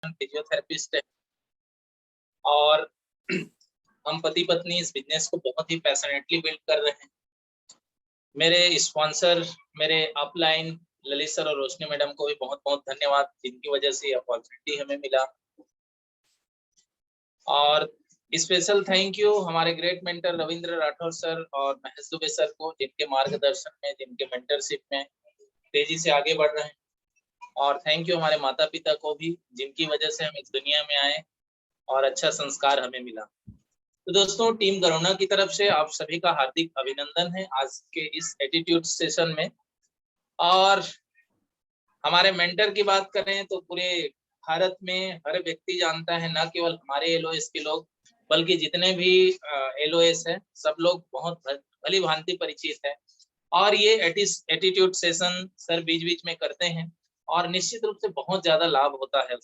Physiotherapist है और हम पति पत्नी इस बिजनेस को बहुत ही पैशनेटली बिल्ड कर रहे हैं। मेरे स्पॉन्सर, मेरे अपलाइन ललित सर और रोशनी मैडम को भी बहुत बहुत धन्यवाद, जिनकी वजह से अपॉर्चुनिटी हमें मिला। और स्पेशल थैंक यू हमारे great mentor Ravindra Rathore sir और महेश दुबे सर को, जिनके मार्गदर्शन में, जिनके मेंटरशिप में तेजी से आगे बढ़ रहे हैं। और थैंक यू हमारे माता पिता को भी, जिनकी वजह से हम इस दुनिया में आए और अच्छा संस्कार हमें मिला। तो दोस्तों, टीम करुणा की तरफ से आप सभी का हार्दिक अभिनंदन है आज के इस एटीट्यूड सेशन में। और हमारे मेंटर की बात करें तो पूरे भारत में हर व्यक्ति जानता है, न केवल हमारे एलओएस के लोग, बल्कि जितने भी एलओएस है सब लोग बहुत भली भांति परिचित है। और ये एटीट्यूड सेशन सर बीच बीच में करते हैं और निश्चित रूप से बहुत ज्यादा लाभ होता है।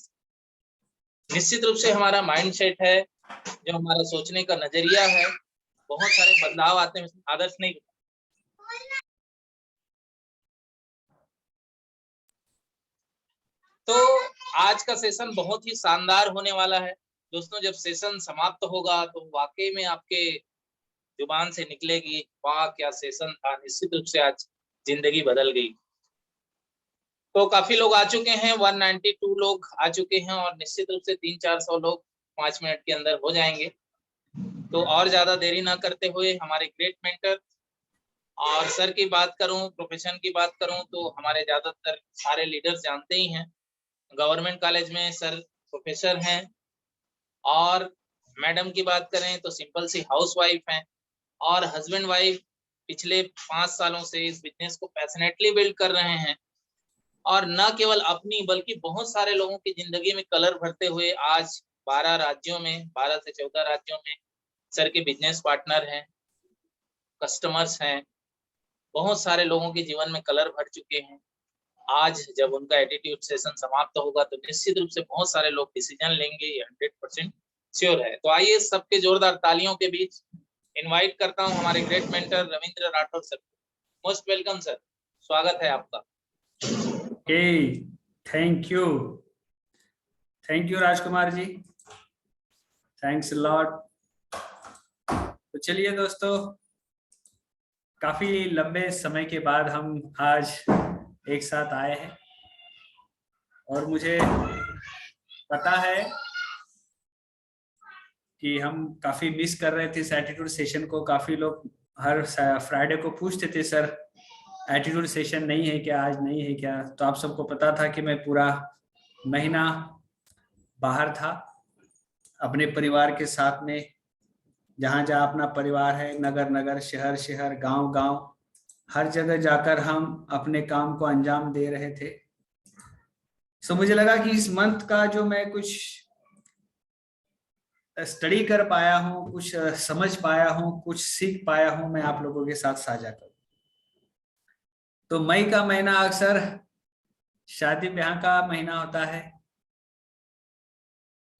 निश्चित रूप से हमारा माइंडसेट है, जो हमारा सोचने का नजरिया है, बहुत सारे बदलाव आते हैं। आदर्श नहीं, तो आज का सेशन बहुत ही शानदार होने वाला है दोस्तों। जब सेशन समाप्त होगा तो वाकई में आपके जुबान से निकलेगी, वाह क्या सेशन था, निश्चित रूप से आज जिंदगी बदल गई। तो काफी लोग आ चुके हैं, 192 लोग आ चुके हैं और निश्चित रूप से 300-400 लोग 5 मिनट के अंदर हो जाएंगे। तो और ज्यादा देरी ना करते हुए हमारे ग्रेट मेंटर और सर की बात करूं, प्रोफेशन की बात करूं तो हमारे ज्यादातर सारे लीडर्स जानते ही हैं, गवर्नमेंट कॉलेज में सर प्रोफेसर हैं। और मैडम की बात करें तो सिंपल सी हाउसवाइफ हैं और हस्बैंड वाइफ पिछले 5 सालों से इस बिजनेस को पैशनेटली बिल्ड कर रहे हैं और न केवल अपनी बल्कि बहुत सारे लोगों की जिंदगी में कलर भरते हुए आज 12 राज्यों में, 12 से 14 राज्यों में सर के बिजनेस पार्टनर हैं, कस्टमर्स हैं, बहुत सारे लोगों के जीवन में कलर भर चुके हैं। आज जब उनका एटीट्यूड सेशन समाप्त होगा तो निश्चित रूप से बहुत सारे लोग डिसीजन लेंगे, ये 100% श्योर है। तो आइए सबके जोरदार तालियों के बीच इनवाइट करता हूं हमारे great mentor Ravindra Rathore sir. Most welcome sir, स्वागत है आपका। Thank you Rajkumar ji, thanks a lot. तो चलिए दोस्तों, काफी लंबे समय के बाद हम आज एक साथ आए हैं और मुझे पता है कि हम काफी मिस कर रहे थे इस एटीट्यूड सेशन को। काफी लोग हर फ्राइडे को पूछते थे, सर एटीट्यूड सेशन नहीं है क्या, आज नहीं है क्या। तो आप सबको पता था कि मैं पूरा महीना बाहर था अपने परिवार के साथ में, जहाँ जहाँ अपना परिवार है, नगर नगर, शहर शहर, गांव गांव, हर जगह जाकर हम अपने काम को अंजाम दे रहे थे। सो मुझे लगा कि इस मंथ का जो मैं कुछ स्टडी कर पाया हूँ, कुछ समझ पाया हूँ, कुछ सीख पाया हूँ, मैं आप लोगों के साथ साझा करूँ। तो मई का महीना अक्सर शादी ब्याह का महीना होता है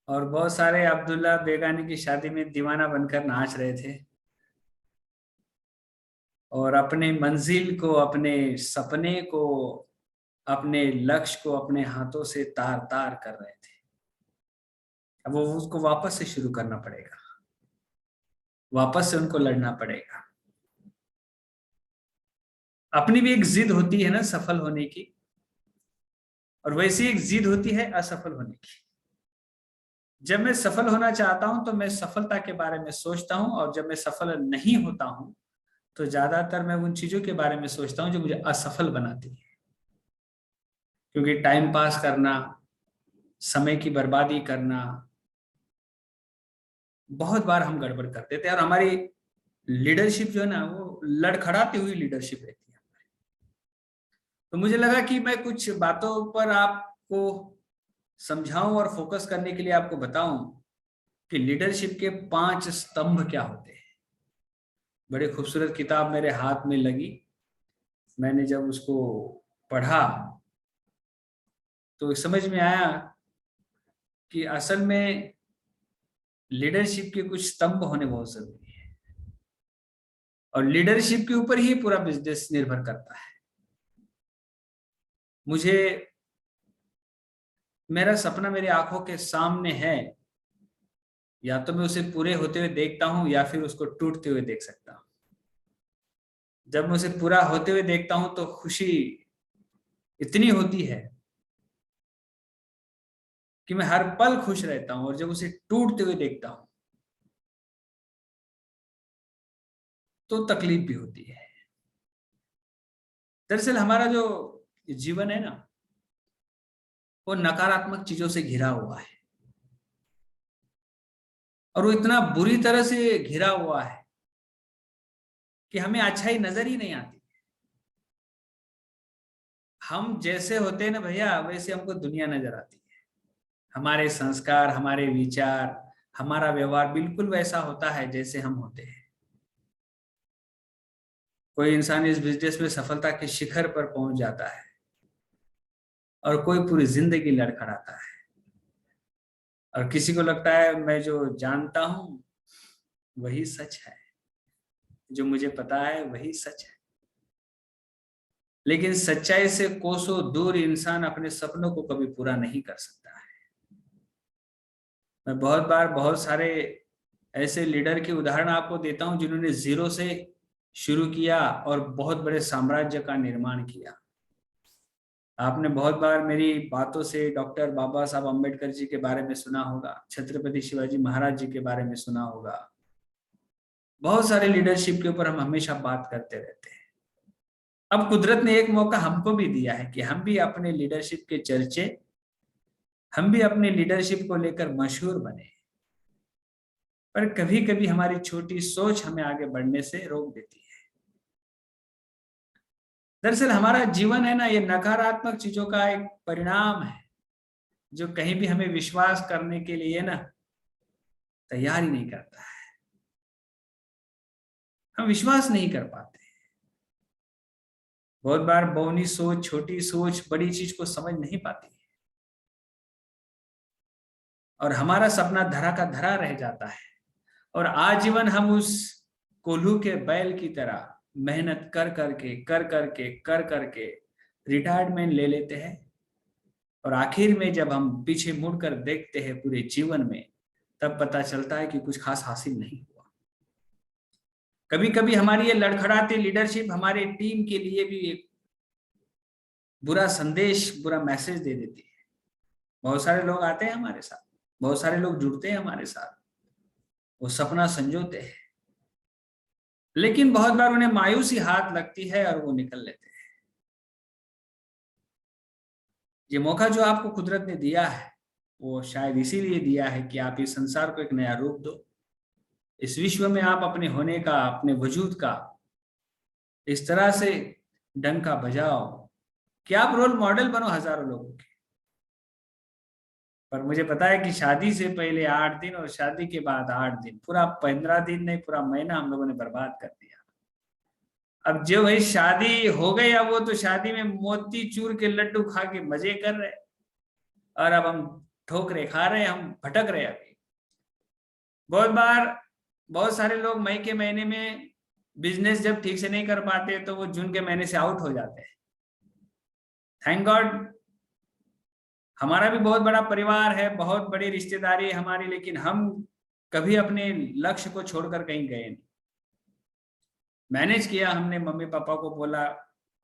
और बहुत सारे अब्दुल्ला बेगानी की शादी में दीवाना बनकर नाच रहे थे और अपने मंजिल को, अपने सपने को, अपने लक्ष्य को अपने हाथों से तार तार कर रहे थे। अब वो उसको वापस से शुरू करना पड़ेगा, वापस से उनको लड़ना पड़ेगा। अपनी भी एक जिद होती है ना सफल होने की, और वैसी एक जिद होती है असफल होने की। जब मैं सफल होना चाहता हूं तो मैं सफलता के बारे में सोचता हूं, और जब मैं सफल नहीं होता हूं तो ज्यादातर मैं उन चीजों के बारे में सोचता हूं जो मुझे असफल बनाती है। क्योंकि टाइम पास करना, समय की बर्बादी करना, बहुत बार हम गड़बड़ कर देते हैं और हमारी लीडरशिप जो है ना, वो लड़खड़ाती हुई लीडरशिप रहती है। तो मुझे लगा कि मैं कुछ बातों पर आपको समझाऊं और फोकस करने के लिए आपको बताऊं कि लीडरशिप के 5 स्तंभ क्या होते हैं। बड़ी खूबसूरत किताब मेरे हाथ में लगी, मैंने जब उसको पढ़ा तो समझ में आया कि असल में लीडरशिप के कुछ स्तंभ होने बहुत जरूरी है और लीडरशिप के ऊपर ही पूरा बिजनेस निर्भर करता है। मेरा सपना मेरी आंखों के सामने है, या तो मैं उसे पूरे होते हुए देखता हूं या फिर उसको टूटते हुए देख सकता हूं। जब मैं उसे पूरा होते हुए देखता हूं तो खुशी इतनी होती है कि मैं हर पल खुश रहता हूं, और जब उसे टूटते हुए देखता हूं तो तकलीफ भी होती है। दरअसल हमारा जो जीवन है ना, वो नकारात्मक चीजों से घिरा हुआ है, और वो इतना बुरी तरह से घिरा हुआ है कि हमें अच्छाई नजर ही नहीं आती। हम जैसे होते हैं ना भैया, वैसे हमको दुनिया नजर आती है। हमारे संस्कार, हमारे विचार, हमारा व्यवहार बिल्कुल वैसा होता है जैसे हम होते हैं। कोई इंसान इस बिजनेस में सफलता के शिखर पर पहुंच जाता है, और कोई पूरी जिंदगी लड़खड़ाता है, और किसी को लगता है मैं जो जानता हूं वही सच है, जो मुझे पता है वही सच है। लेकिन सच्चाई से कोसों दूर इंसान अपने सपनों को कभी पूरा नहीं कर सकता है। मैं बहुत बार बहुत सारे ऐसे लीडर के उदाहरण आपको देता हूं जिन्होंने जीरो से शुरू किया और बहुत बड़े साम्राज्य का निर्माण किया। आपने बहुत बार मेरी बातों से डॉक्टर बाबा साहब अम्बेडकर जी के बारे में सुना होगा, छत्रपति शिवाजी महाराज जी के बारे में सुना होगा। बहुत सारे लीडरशिप के ऊपर हम हमेशा बात करते रहते हैं। अब कुदरत ने एक मौका हमको भी दिया है कि हम भी अपने लीडरशिप के चर्चे, हम भी अपने लीडरशिप को लेकर मशहूर बने। पर कभी कभी हमारी छोटी सोच हमें आगे बढ़ने से रोक देती है। दरअसल हमारा जीवन है ना, ये नकारात्मक चीजों का एक परिणाम है, जो कहीं भी हमें विश्वास करने के लिए ना तैयार ही नहीं करता है। हम विश्वास नहीं कर पाते। बहुत बार बौनी सोच, छोटी सोच बड़ी चीज को समझ नहीं पाती है, और हमारा सपना धरा का धरा रह जाता है, और आजीवन हम उस कोल्हू के बैल की तरह मेहनत कर करके रिटायरमेंट ले लेते हैं। और आखिर में जब हम पीछे मुड़कर देखते हैं पूरे जीवन में, तब पता चलता है कि कुछ खास हासिल नहीं हुआ। कभी कभी हमारी ये लड़खड़ाती लीडरशिप हमारे टीम के लिए भी एक बुरा संदेश, बुरा मैसेज दे देती है। बहुत सारे लोग आते हैं हमारे साथ, बहुत सारे लोग जुड़ते हैं हमारे साथ, वो सपना संजोते हैं, लेकिन बहुत बार उन्हें मायूसी हाथ लगती है और वो निकल लेते हैं। ये मौका जो आपको कुदरत ने दिया है, वो शायद इसीलिए दिया है कि आप इस संसार को एक नया रूप दो। इस विश्व में आप अपने होने का, अपने वजूद का इस तरह से डंका बजाओ कि आप रोल मॉडल बनो हजारों लोगों के। पर मुझे पता है कि शादी से पहले 8 दिन और शादी के बाद 8 दिन, पूरा 15 दिन नहीं, पूरा महीना हम लोगों ने बर्बाद कर दिया। अब जो भाई शादी हो गई, अब वो तो शादी में मोती चूर के लड्डू खा के मजे कर रहे, और अब हम ठोकरे खा रहे हैं, हम भटक रहे हैं। अभी बहुत बार बहुत सारे लोग मई के महीने में बिजनेस जब ठीक से नहीं कर पाते तो वो जून के महीने से आउट हो जाते हैं। थैंक गॉड हमारा भी बहुत बड़ा परिवार है, बहुत बड़ी रिश्तेदारी है हमारी, लेकिन हम कभी अपने लक्ष्य को छोड़कर कहीं गए नहीं। मैनेज किया हमने, मम्मी पापा को बोला,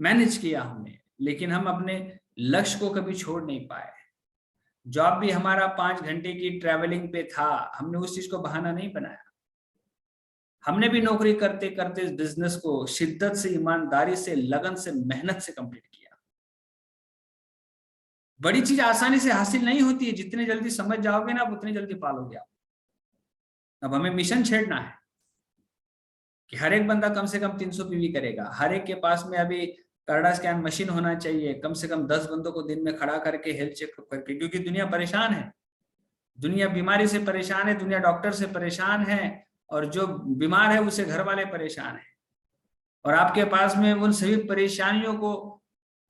मैनेज किया हमने, लेकिन हम अपने लक्ष्य को कभी छोड़ नहीं पाए। जॉब भी हमारा 5 घंटे की ट्रैवलिंग पे था, हमने उस चीज को बहाना नहीं बनाया। हमने भी नौकरी करते करते इस बिजनेस को शिद्दत से, ईमानदारी से, लगन से, मेहनत से कंप्लीट किया। बड़ी चीज आसानी से हासिल नहीं होती है, जितने जल्दी समझ जाओगे ना आप उतनी जल्दी पालोगे आप। अब हमें मिशन छेड़ना है कि हर एक बंदा कम से कम 300 पीवी करेगा। हर एक के पास में अभी कार्डा स्कैन मशीन होना चाहिए, कम से कम 10 बंदों को दिन में खड़ा करके हेल्थ चेकअप करके, क्योंकि दुनिया परेशान है, दुनिया बीमारी से परेशान है, दुनिया डॉक्टर से परेशान है, और जो बीमार है उसे घर वाले परेशान है। और आपके पास में उन सभी परेशानियों को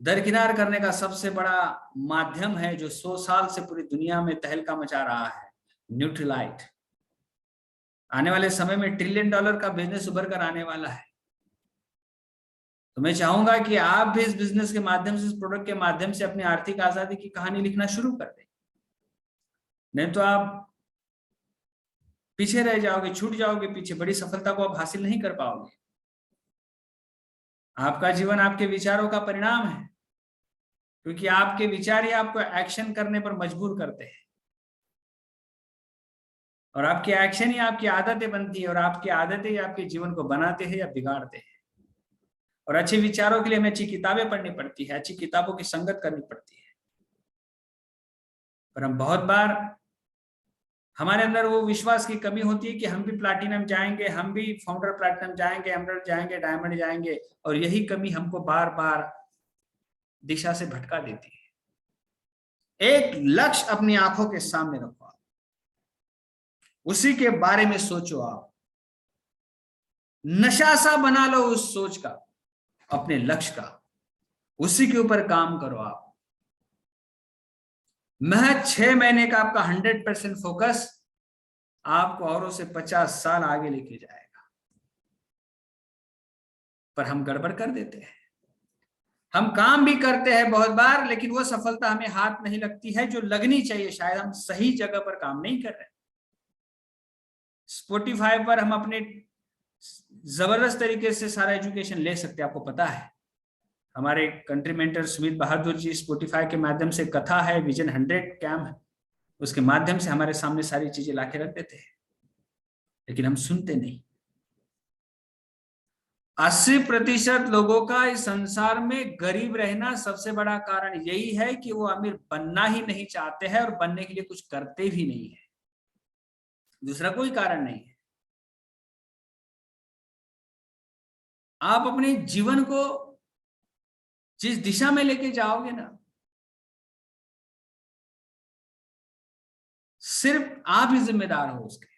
दरकिनार करने का सबसे बड़ा माध्यम है जो 100 साल से पूरी दुनिया में तहलका मचा रहा है, न्यूट्रीलाइट। आने वाले समय में $1 ट्रिलियन का बिजनेस उभर कर आने वाला है। तो मैं चाहूंगा कि आप भी इस बिजनेस के माध्यम से, इस प्रोडक्ट के माध्यम से अपनी आर्थिक आजादी की कहानी लिखना शुरू कर दें। नहीं तो आप पीछे रह जाओगे, छूट जाओगे पीछे, बड़ी सफलता को आप हासिल नहीं कर पाओगे। आपका जीवन आपके विचारों का परिणाम है, क्योंकि आपके विचार ही आपको एक्शन करने पर मजबूर करते हैं, और आपकी एक्शन ही आपकी आदतें बनती है, और आपकी आदतें ही आपके जीवन को बनाते हैं या बिगाड़ते हैं। और अच्छे विचारों के लिए हमें अच्छी किताबें पढ़नी पड़ती है, अच्छी किताबों की संगत करनी पड़ती है। पर हम बहुत बार, हमारे अंदर वो विश्वास की कमी होती है कि हम भी प्लैटिनम जाएंगे, हम भी फाउंडर प्लैटिनम जाएंगे, एमरल्ड जाएंगे, डायमंड जाएंगे, और यही कमी हमको बार बार दिशा से भटका देती है। एक लक्ष्य अपनी आंखों के सामने रखो, आप उसी के बारे में सोचो, आप नशा सा बना लो उस सोच का, अपने लक्ष्य का, उसी के ऊपर काम करो। आप महज 6 महीने का आपका 100% फोकस आपको औरों से 50 साल आगे लेके जाएगा। पर हम गड़बड़ कर देते हैं, हम काम भी करते हैं बहुत बार, लेकिन वो सफलता हमें हाथ नहीं लगती है जो लगनी चाहिए। शायद हम सही जगह पर काम नहीं कर रहे। स्पॉटिफाई पर हम अपने जबरदस्त तरीके से सारा एजुकेशन ले सकते हैं, आपको पता है। हमारे country mentor Sumit Bahadur ji Spotify के माध्यम से कथा है, विजन 100 कैम्प है, उसके माध्यम से हमारे सामने सारी चीजें लाके रख देते हैं, लेकिन हम सुनते नहीं। 80% लोगों का इस संसार में गरीब रहना सबसे बड़ा कारण यही है कि वो अमीर बनना ही नहीं चाहते हैं और बनने के लिए कुछ करते भी नहीं है। दूसरा कोई कारण नहीं है। आप अपने जीवन को जिस दिशा में लेके जाओगे ना, सिर्फ आप ही जिम्मेदार हो उसके,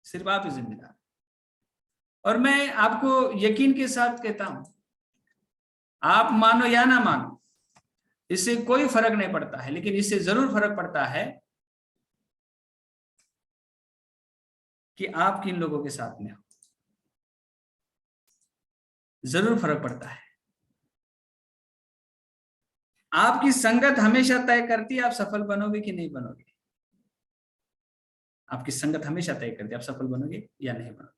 सिर्फ आप ही जिम्मेदार। और मैं आपको यकीन के साथ कहता हूं, आप मानो या ना मानो, इससे कोई फर्क नहीं पड़ता है, लेकिन इससे जरूर फर्क पड़ता है कि आप किन लोगों के साथ में हो। जरूर फर्क पड़ता है। आपकी संगत हमेशा तय करती है आप सफल बनोगे कि नहीं बनोगे। आपकी संगत हमेशा तय करती है आप सफल बनोगे या नहीं बनोगे।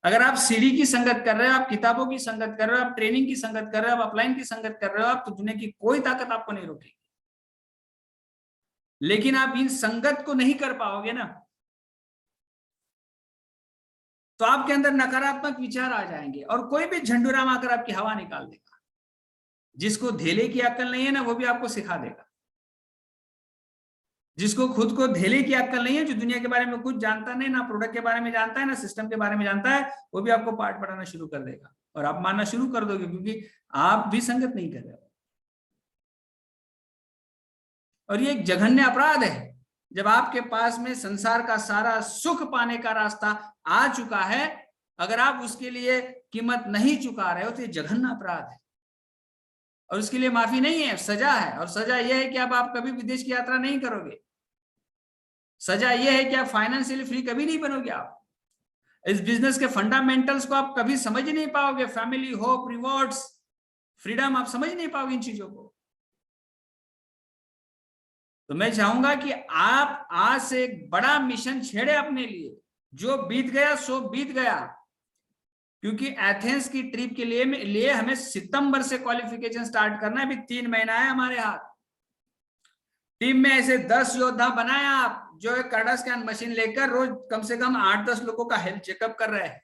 अगर आप सीढ़ी की संगत कर रहे हो, आप किताबों की संगत कर रहे हो, आप ट्रेनिंग की संगत कर रहे हो, आप अपलाइन की संगत कर रहे हो, आप तो दुनिया की कोई ताकत आपको नहीं रोकेगी। लेकिन आप इन संगत को नहीं कर पाओगे ना, तो आपके अंदर नकारात्मक विचार आ जाएंगे और कोई भी झंडूराम आकर आपकी हवा निकाल देगा। जिसको धेले की अक्ल नहीं है ना, वो भी आपको सिखा देगा। जिसको खुद को धेले की अक्ल नहीं है, जो दुनिया के बारे में कुछ जानता नहीं, ना प्रोडक्ट के बारे में जानता है, ना सिस्टम के बारे में जानता है, वो भी आपको पाठ पढ़ाना शुरू कर देगा और आप मानना शुरू कर दोगे, क्योंकि आप भी संगत नहीं कर रहे हो। और ये एक जघन्य अपराध है। जब आपके पास में संसार का सारा सुख पाने का रास्ता आ चुका है, अगर आप उसके लिए कीमत नहीं चुका रहे हो, तो ये जघन्य अपराध है और उसके लिए माफी नहीं है, सजा है। और सजा यह है कि अब आप कभी विदेश की यात्रा नहीं करोगे। सजा यह है कि आप फाइनेंशियली फ्री कभी नहीं बनोगे। आप इस बिजनेस के फंडामेंटल्स को आप कभी समझ नहीं पाओगे। फैमिली, होप, रिवॉर्ड्स, फ्रीडम, आप समझ नहीं पाओगे इन चीजों को। तो मैं चाहूंगा कि आप आज से एक बड़ा मिशन छेड़े अपने लिए। जो बीत गया सो बीत गया, क्योंकि एथेंस की ट्रिप के लिए हमें सितंबर से क्वालिफिकेशन स्टार्ट करना है। अभी 3 महीना है हमारे हाथ। टीम में ऐसे 10 योद्धा बनाए आप, जो एक कार्डा स्कैन मशीन लेकर रोज कम से कम 8-10 लोगों का हेल्थ चेकअप कर रहे हैं।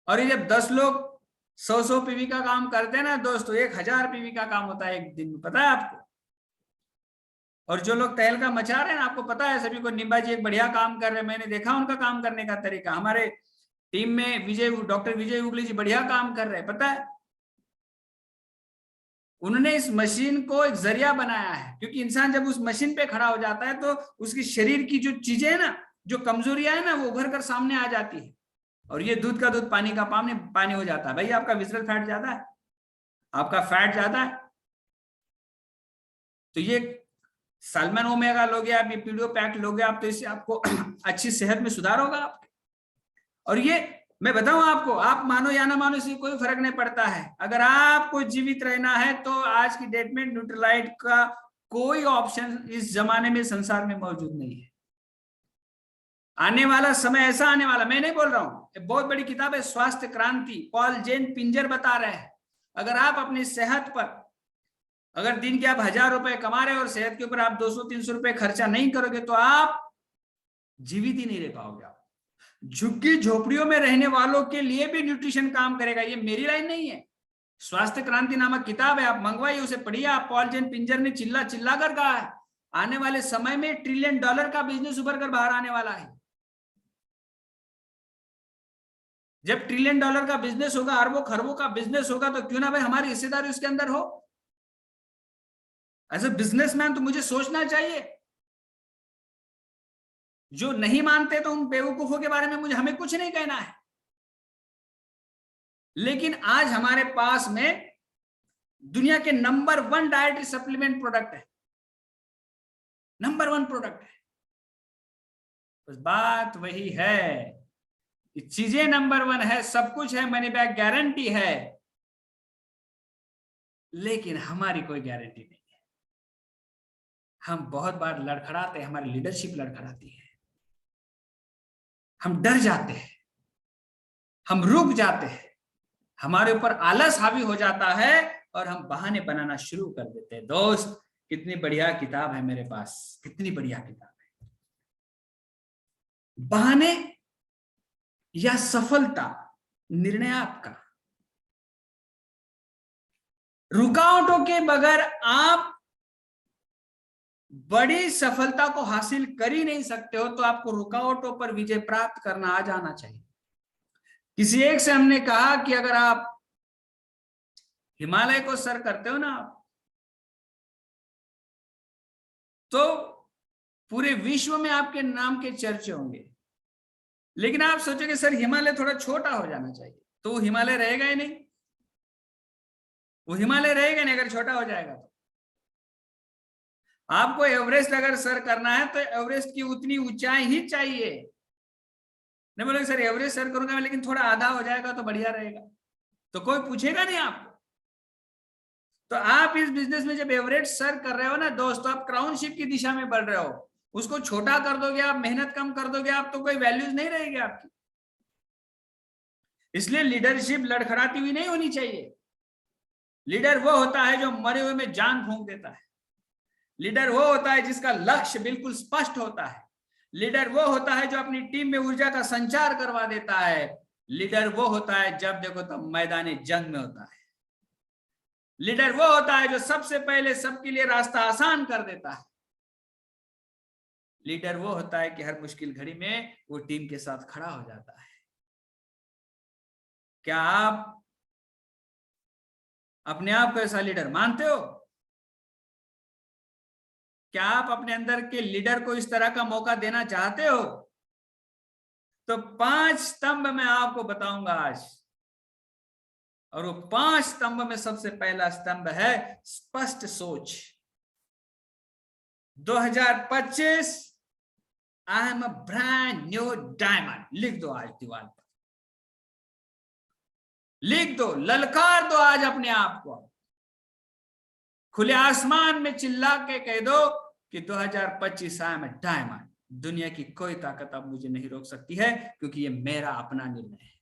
और ये जब 10 लोग 100 पीवी का काम करते हैं ना दोस्तों, 1000 पीवी का काम होता है एक दिन में, पता है आपको। और जो लोग तहलका मचा रहे हैं ना, आपको पता है सभी को, निम्बा जी एक बढ़िया काम कर रहे हैं, मैंने देखा उनका काम करने का तरीका। हमारे टीम में डॉक्टर विजय उगले जी बढ़िया काम कर रहे हैं, पता है। उन्होंने इस मशीन को एक जरिया बनाया है, क्योंकि इंसान जब उस मशीन पे खड़ा हो जाता है तो उसकी शरीर की जो चीजें है ना, जो कमजोरियां है ना, वो उभर कर सामने आ जाती है। और ये दूध का दूध, पानी का पानी हो जाता है। भाई आपका विसरल फैट ज्यादा है, आपका फैट ज्यादा है, तो ये साल्मन ओमेगा लोगे आप, ये पीडियो पैक लोगे आप, तो इससे आपको अच्छी सेहत में सुधार होगा आपके। और ये मैं बताऊं आपको, आप मानो या ना मानो, इससे कोई फर्क नहीं पड़ता है। अगर आपको जीवित रहना है तो आज की डेट में न्यूट्रलाइट का कोई ऑप्शन इस जमाने में संसार में मौजूद नहीं है। आने वाला समय ऐसा आने वाला, मैं नहीं बोल रहा हूं, बहुत बड़ी किताब है स्वास्थ्य क्रांति, पॉल जेन पिंजर बता रहे हैं। अगर आप अपनी सेहत पर, अगर दिन के आप 1000 रुपए कमा रहे हो और सेहत के ऊपर आप 200-300 रुपए खर्चा नहीं करोगे तो आप जीवित ही नहीं रह पाओगे। आप झुग्गी झोपड़ियों में रहने वालों के लिए भी न्यूट्रिशन काम करेगा। ये मेरी लाइन नहीं है, स्वास्थ्य क्रांति नामक किताब है, आप मंगवाइए, उसे पढ़िए। आप पॉल जेन पिंजर ने चिल्ला चिल्ला कर कहा है आने वाले समय में $1 ट्रिलियन का बिजनेस उभर कर बाहर आने वाला है। जब $1 ट्रिलियन का बिजनेस होगा, अरबों खरबों का बिजनेस होगा, तो क्यों ना भाई हमारी हिस्सेदारी उसके अंदर हो। एज ए बिजनेसमैन तो मुझे सोचना चाहिए। जो नहीं मानते तो उन बेवकूफों के बारे में मुझे हमें कुछ नहीं कहना है, लेकिन आज हमारे पास में दुनिया के नंबर 1 डाइटरी सप्लीमेंट प्रोडक्ट है, नंबर 1 प्रोडक्ट है। बस बात वही है, चीजें नंबर 1 है, सब कुछ है, मनी बैक गारंटी है, लेकिन हमारी कोई गारंटी नहीं है। हम बहुत बार लड़खड़ाते हैं, हमारी लीडरशिप लड़खड़ाती है, हम डर जाते हैं, हम रुक जाते हैं, हमारे ऊपर आलस हावी हो जाता है और हम बहाने बनाना शुरू कर देते हैं। दोस्त, कितनी बढ़िया किताब है मेरे पास, कितनी बढ़िया किताब है। बहाने या सफलता, निर्णय आपका। रुकावटों के बगैर आप बड़ी सफलता को हासिल कर ही नहीं सकते हो, तो आपको रुकावटों पर विजय प्राप्त करना आ जाना चाहिए। किसी एक से हमने कहा कि अगर आप हिमालय को सर करते हो ना, तो पूरे विश्व में आपके नाम के चर्चे होंगे। लेकिन आप सोचोगे सर हिमालय थोड़ा छोटा हो जाना चाहिए, तो वो हिमालय रहेगा ही नहीं, वो हिमालय रहेगा नहीं अगर छोटा हो जाएगा तो। आपको एवरेस्ट अगर सर करना है तो एवरेस्ट की उतनी ऊंचाई ही चाहिए। नहीं बोलोगे सर एवरेस्ट सर करूंगा मैं, लेकिन थोड़ा आधा हो जाएगा तो बढ़िया रहेगा, तो कोई पूछेगा नहीं आपको। तो आप इस बिजनेस में जब एवरेस्ट सर कर रहे हो ना दोस्त, तो आप क्राउनशिप की दिशा में बढ़ रहे हो। उसको छोटा कर दोगे आप, मेहनत कम कर दोगे आप, तो कोई वैल्यूज नहीं रहेगी आपकी। इसलिए लीडरशिप लड़खड़ाती हुई नहीं होनी चाहिए। लीडर वो होता है जो मरे हुए में जान फूंक देता है। लीडर वो होता है जिसका लक्ष्य बिल्कुल स्पष्ट होता है। लीडर वो होता है जो अपनी टीम में ऊर्जा का संचार करवा देता है। लीडर वो होता है जब देखो तब मैदानी जंग में होता है। लीडर वो होता है जो सबसे पहले सबके लिए रास्ता आसान कर देता है। लीडर वो होता है कि हर मुश्किल घड़ी में वो टीम के साथ खड़ा हो जाता है। क्या आप अपने आप को ऐसा लीडर मानते हो? क्या आप अपने अंदर के लीडर को इस तरह का मौका देना चाहते हो? तो 5 स्तंभ मैं आपको बताऊंगा आज, और वो 5 स्तंभ में सबसे पहला स्तंभ है स्पष्ट सोच। 2025 I am a brand new diamond, लिख दो आज दीवार पर, लिख दो, ललकार दो आज अपने आप को, खुले आसमान में चिल्ला के कह दो कि 2025 आई एम अ डायमंड। दुनिया की कोई ताकत अब मुझे नहीं रोक सकती है, क्योंकि ये मेरा अपना निर्णय है।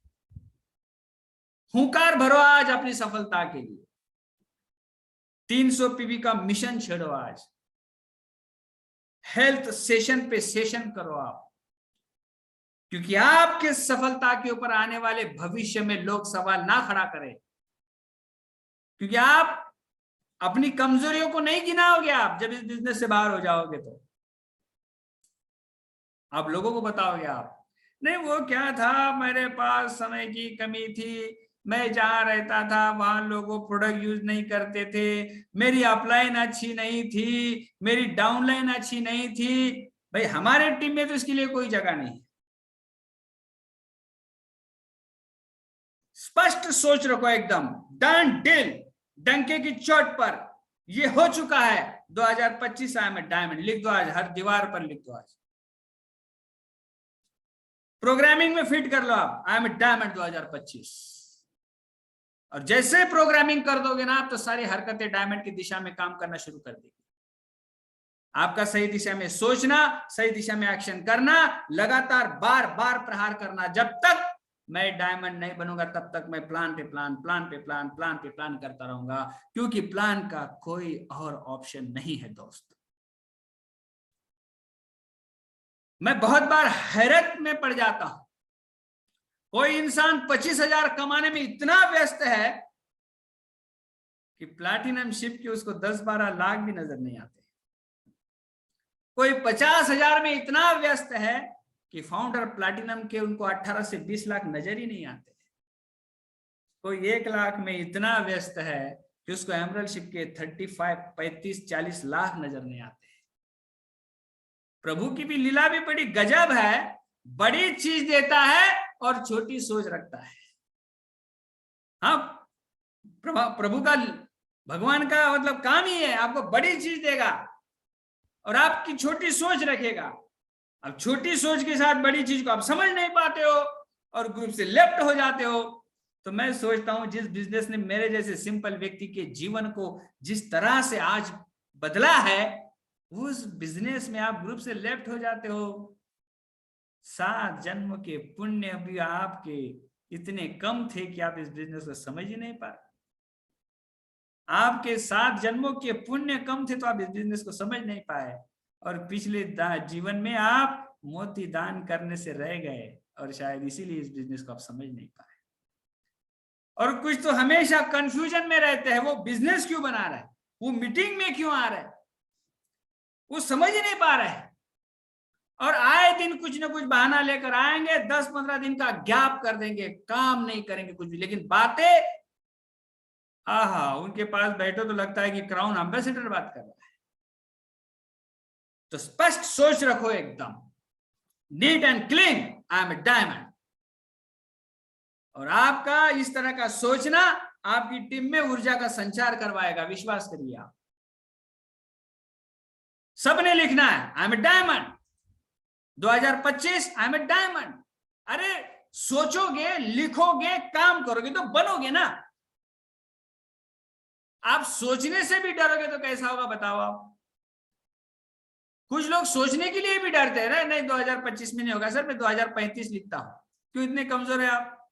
हुंकार भरो आज अपनी सफलता के लिए। 300 पीवी का मिशन छेड़ो आज। हेल्थ सेशन पे सेशन करो आप, क्योंकि आपके सफलता के ऊपर आने वाले भविष्य में लोग सवाल ना खड़ा करें, क्योंकि आप अपनी कमजोरियों को नहीं गिनाओगे। आप जब इस बिजनेस से बाहर हो जाओगे तो आप लोगों को बताओगे, आप नहीं वो क्या था, मेरे पास समय की कमी थी, मैं जहां रहता था वहां लोगों प्रोडक्ट यूज नहीं करते थे, मेरी अपलाइन अच्छी नहीं थी, मेरी डाउनलाइन अच्छी नहीं थी। भाई हमारे टीम में तो इसके लिए कोई जगह नहीं। स्पष्ट सोच रखो, एकदम डन डील, डंके की चोट पर, ये हो चुका है। 2025 आई एम अ डायमंड, लिख दो आज, हर दीवार पर लिख दो आज। प्रोग्रामिंग में फिट कर लो आप, आई एम डायमंड 2025। और जैसे प्रोग्रामिंग कर दोगे ना आप, तो सारी हरकतें डायमंड की दिशा में काम करना शुरू कर देगी। आपका सही दिशा में सोचना, सही दिशा में एक्शन करना, लगातार बार बार प्रहार करना। जब तक मैं डायमंड नहीं बनूंगा तब तक मैं प्लान पे प्लान, प्लान पे प्लान, प्लान पे प्लान करता रहूंगा, क्योंकि प्लान का कोई और ऑप्शन नहीं है दोस्त। मैं बहुत बार हैरत में पड़ जाता हूं, कोई इंसान 25,000 कमाने में इतना व्यस्त है कि प्लैटिनम शिप के उसको 10-12 लाख भी नजर नहीं आते। कोई 50,000 में इतना व्यस्त है कि फाउंडर प्लैटिनम के उनको 18 से 20 लाख नजर ही नहीं आते। कोई 1 लाख में इतना व्यस्त है कि उसको एमरल्ड शिप के 35-40 लाख नजर नहीं आते। प्रभु की भी लीला भी बड़ी गजब है, बड़ी चीज देता है और छोटी सोच रखता है। हाँ, प्रभु का, भगवान का मतलब काम ही है, आपको बड़ी चीज देगा और आपकी छोटी सोच रखेगा। अब छोटी सोच के साथ बड़ी चीज को आप समझ नहीं पाते हो और ग्रुप से लेफ्ट हो जाते हो। तो मैं सोचता हूं जिस बिजनेस ने मेरे जैसे सिंपल व्यक्ति के जीवन को जिस तरह से आज बदला है, उस बिजनेस में आप ग्रुप से लेफ्ट हो जाते हो। 7 जन्म के पुण्य भी आपके इतने कम थे कि आप इस बिजनेस को समझ ही नहीं पाए। आपके 7 जन्मों के पुण्य कम थे तो आप इस बिजनेस को समझ नहीं पाए, और पिछले जीवन में आप मोती दान करने से रह गए और शायद इसीलिए इस बिजनेस को आप समझ नहीं पाए। और कुछ तो हमेशा कंफ्यूजन में रहते हैं, वो बिजनेस क्यों बना रहा है, वो मीटिंग में क्यों आ रहा है, वो समझ ही नहीं पा रहे हैं। और आए दिन कुछ ना कुछ बहाना लेकर आएंगे, 10-15 दिन का गैप कर देंगे, काम नहीं करेंगे कुछ भी, लेकिन बातें आहा, उनके पास बैठो तो लगता है कि क्राउन एम्बेसडर बात कर रहा है। तो स्पष्ट सोच रखो, एकदम neat and clean, I am a diamond. और आपका इस तरह का सोचना आपकी टीम में ऊर्जा का संचार करवाएगा, विश्वास करिए आप। सबने लिखना है I am a diamond 2025, I am a diamond. अरे सोचोगे, लिखोगे, काम करोगे तो बनोगे ना। आप सोचने से भी डरोगे तो कैसा होगा बताओ आप। कुछ लोग सोचने के लिए भी डरते हैं, नहीं 2025 में नहीं होगा सर, मैं 2035 लिखता हूं। क्यों इतने कमजोर है आप?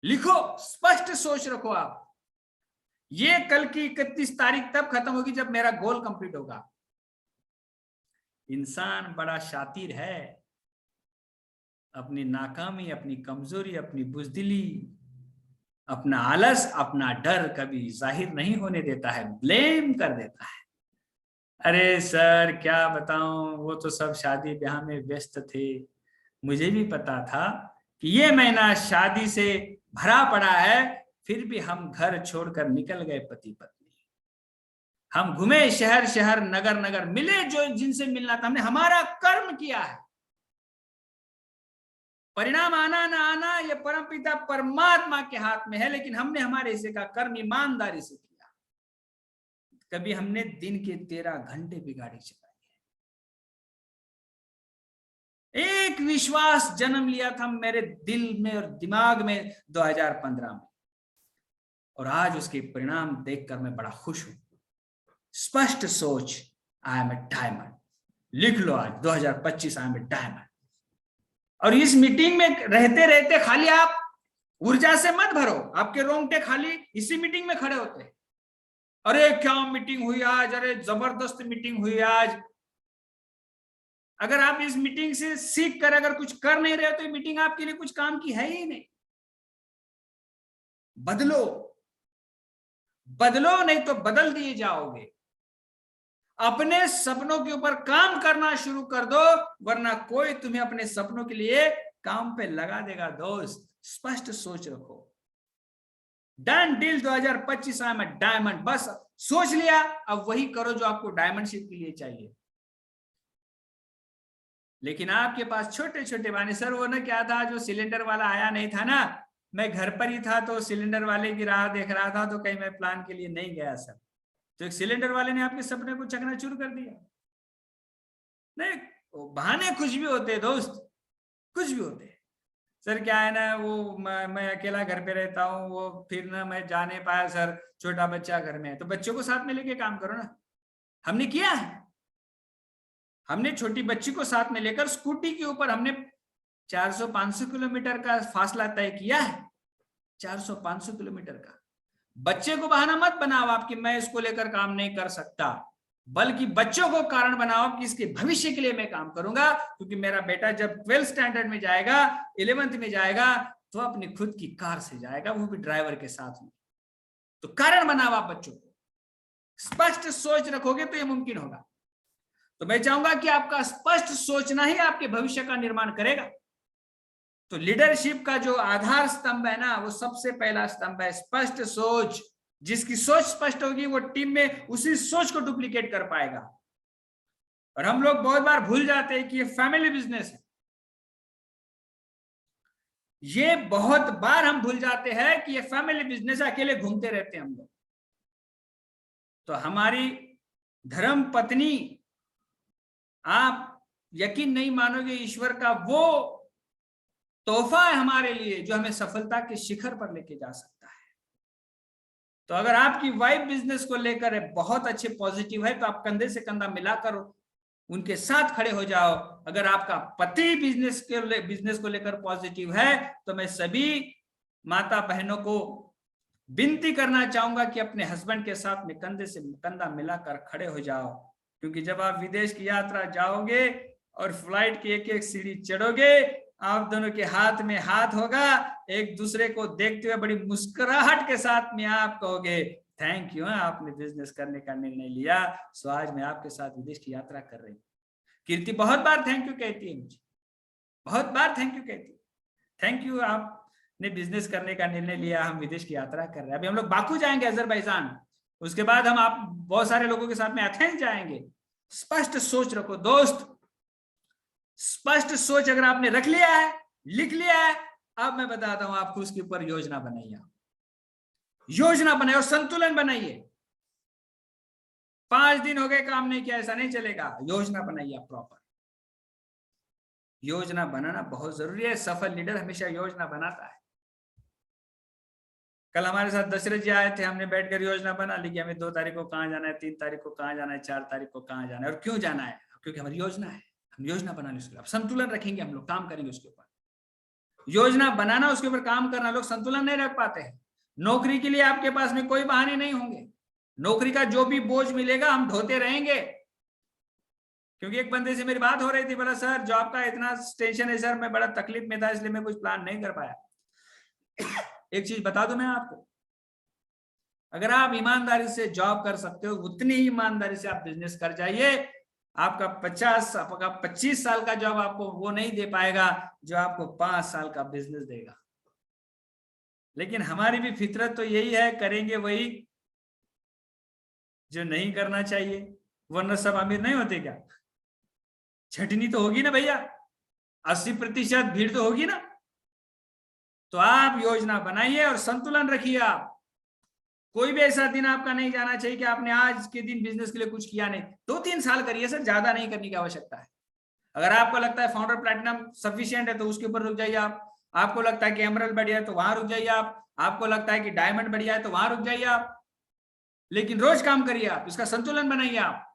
लिखो, स्पष्ट सोच रखो आप। ये कल की 31 तारीख तब खत्म होगी जब मेरा गोल कंप्लीट होगा। इंसान बड़ा शातिर है, अपनी नाकामी, अपनी कमजोरी, अपनी बुजदिली, अपना आलस, अपना डर कभी जाहिर नहीं होने देता है, ब्लेम कर देता है। अरे सर क्या बताऊं, वो तो सब शादी ब्याह में व्यस्त थे, मुझे भी पता था कि ये महीना शादी से भरा पड़ा है, फिर भी हम घर छोड़कर निकल गए पति पत्नी। हम घूमे शहर शहर, नगर नगर, मिले जो जिनसे मिलना था, हमने हमारा कर्म किया है। परिणाम आना ना आना ये परमपिता परमात्मा के हाथ में है, लेकिन हमने हमारे हिस्से का कर्म ईमानदारी से किया। कभी हमने दिन के 13 घंटे भी गाड़ी चलाई है। एक विश्वास जन्म लिया था मेरे दिल में और दिमाग में 2015 में, और आज उसके परिणाम देखकर मैं बड़ा खुश हूं। स्पष्ट सोच, आई एम ए डायमंड। लिख लो आज 2025, आई एम ए डायमंड। और इस मीटिंग में रहते रहते खाली आप ऊर्जा से मत भरो, आपके रोंगटे खाली इसी मीटिंग में खड़े होते हैं। अरे क्या मीटिंग हुई आज, अरे जबरदस्त मीटिंग हुई आज। अगर आप इस मीटिंग से सीख कर अगर कुछ कर नहीं रहे हो तो ये मीटिंग आपके लिए कुछ काम की है ही नहीं। बदलो, बदलो, नहीं तो बदल दिए जाओगे। अपने सपनों के ऊपर काम करना शुरू कर दो, वरना कोई तुम्हें अपने सपनों के लिए काम पे लगा देगा। दोस्त स्पष्ट सोच रखो। Done deal 2025, I am a diamond. बस सोच लिया, अब वही करो जो आपको डायमंडशिप के लिए चाहिए। लेकिन आपके पास छोटे छोटे बहाने, सर वो ना क्या था, जो सिलेंडर वाला आया नहीं था ना, मैं घर पर ही था तो सिलेंडर वाले की राह देख रहा था, तो कहीं मैं प्लान के लिए नहीं गया सर। तो एक सिलेंडर वाले ने आपके सपने को चकनाचूर कर दिया। नहीं, बहाने कुछ भी होते हैं दोस्त, कुछ भी होते हैं। सर क्या है ना, वो मैं अकेला घर पे रहता हूँ, वो फिर ना मैं जा नहीं पाया सर, छोटा बच्चा घर में है। तो बच्चों को साथ में लेके काम करो ना। हमने किया है, हमने छोटी बच्ची को साथ में लेकर स्कूटी के ऊपर हमने 400-500 किलोमीटर का फासला तय किया है। 400-500 किलोमीटर का। बच्चे को बहाना मत बनाओ आप कि मैं इसको लेकर काम नहीं कर सकता, बल्कि बच्चों को कारण बनाओ कि इसके भविष्य के लिए मैं काम करूंगा, क्योंकि मेरा बेटा जब 12th स्टैंडर्ड में जाएगा, 11th में जाएगा, तो अपनी खुद की कार से जाएगा, वो भी ड्राइवर के साथ में। तो कारण बनाओ आप बच्चों को, स्पष्ट सोच रखोगे तो ये मुमकिन होगा। तो मैं चाहूंगा कि आपका स्पष्ट सोचना ही आपके भविष्य का निर्माण करेगा। तो लीडरशिप का जो आधार स्तंभ है ना, वो सबसे पहला स्तंभ है स्पष्ट सोच। जिसकी सोच स्पष्ट होगी वो टीम में उसी सोच को डुप्लीकेट कर पाएगा। और हम लोग बहुत बार भूल जाते हैं कि ये फैमिली बिजनेस है। ये बहुत बार हम भूल जाते हैं कि ये फैमिली बिजनेस, अकेले घूमते रहते हैं हम लोग। तो हमारी धर्म पत्नी, आप यकीन नहीं मानोगे, ईश्वर का वो तोहफा है हमारे लिए जो हमें सफलता के शिखर पर लेके जा सकता है। तो अगर आपकी वाइफ बिजनेस को लेकर बहुत अच्छे पॉजिटिव है, तो आप कंधे से कंधा मिलाकर उनके साथ खड़े हो जाओ। अगर आपका पति बिजनेस को लेकर पॉजिटिव है, तो मैं सभी माता बहनों को विनती करना चाहूंगा कि अपने हस्बैंड के साथ में कंधे से कंधा मिलाकर खड़े हो जाओ। क्योंकि जब आप विदेश की यात्रा जाओगे और फ्लाइट की एक एक सीढ़ी चढ़ोगे, आप दोनों के हाथ में हाथ होगा, एक दूसरे को देखते हुए बड़ी मुस्कुराहट के साथ में आप कहोगे थैंक यू, आपने बिजनेस करने का निर्णय लिया, सो आज मैं आपके साथ विदेश की यात्रा कर रही हूँ। कीर्ति बहुत बार थैंक यू कहती है मुझे, बहुत बार थैंक यू कहती है, थैंक यू आपने बिजनेस करने का निर्णय लिया, हम विदेश की यात्रा कर रहे हैं। अभी हम लोग बाकू जाएंगे, अजरबैजान, उसके बाद हम आप बहुत सारे लोगों के साथ में एथेंस जाएंगे। स्पष्ट सोच रखो दोस्त, स्पष्ट सोच अगर आपने रख लिया है, लिख लिया है, अब मैं बताता हूं आपको उसके ऊपर योजना बनाइए, योजना बनाइए और संतुलन बनाइए। 5 दिन हो गए काम नहीं किया, ऐसा नहीं चलेगा। योजना बनाइए आप प्रॉपर। योजना बनाना बहुत जरूरी है। सफल लीडर हमेशा योजना बनाता है। कल हमारे साथ दशरथ जी आए थे, हमने बैठकर योजना बना ली कि हमें 2 तारीख को कहां जाना है, 3 तारीख को कहां जाना है, 4 तारीख को कहां जाना है और क्यों जाना है, क्योंकि हमारी योजना है। हम योजना बनाने उसके ऊपर संतुलन रखेंगे, हम लोग काम करेंगे उसके ऊपर। योजना बनाना, उसके ऊपर काम करना, लोग संतुलन नहीं रख पाते हैं। नौकरी के लिए आपके पास में कोई बहाने नहीं होंगे। नौकरी का जो भी बोझ मिलेगा हम ढोते रहेंगे। क्योंकि एक बंदे से मेरी बात हो रही थी, बोला सर जॉब का इतना टेंशन है सर, मैं बड़ा तकलीफ में था इसलिए मैं कुछ प्लान नहीं कर पाया। एक चीज बता दूं मैं आपको, अगर आप ईमानदारी से जॉब कर सकते हो, उतनी ही ईमानदारी से आप बिजनेस कर जाइए। आपका 25 साल का जॉब आपको वो नहीं दे पाएगा जो आपको 5 साल का बिजनेस देगा। लेकिन हमारी भी फितरत तो यही है, करेंगे वही जो नहीं करना चाहिए, वरना सब अमीर नहीं होते क्या? छटनी तो होगी ना भैया, 80% भीड़ तो होगी ना। तो आप योजना बनाइए और संतुलन रखिए। आप कोई भी ऐसा दिन आपका नहीं जाना चाहिए कि आपने आज के दिन बिजनेस के लिए कुछ किया नहीं। 2-3 साल करिए सर, ज्यादा नहीं करने की आवश्यकता है। अगर आपको लगता है फाउंडर प्लैटिनम सफिशिएंट है तो उसके ऊपर रुक जाइए आप। आपको लगता है कि एमरल्ड बढ़िया है तो वहां रुक जाइए आप। आपको लगता है कि डायमंड बढ़िया है तो वहां रुक जाइए आप। लेकिन रोज काम करिए आप, इसका संतुलन बनाइए आप।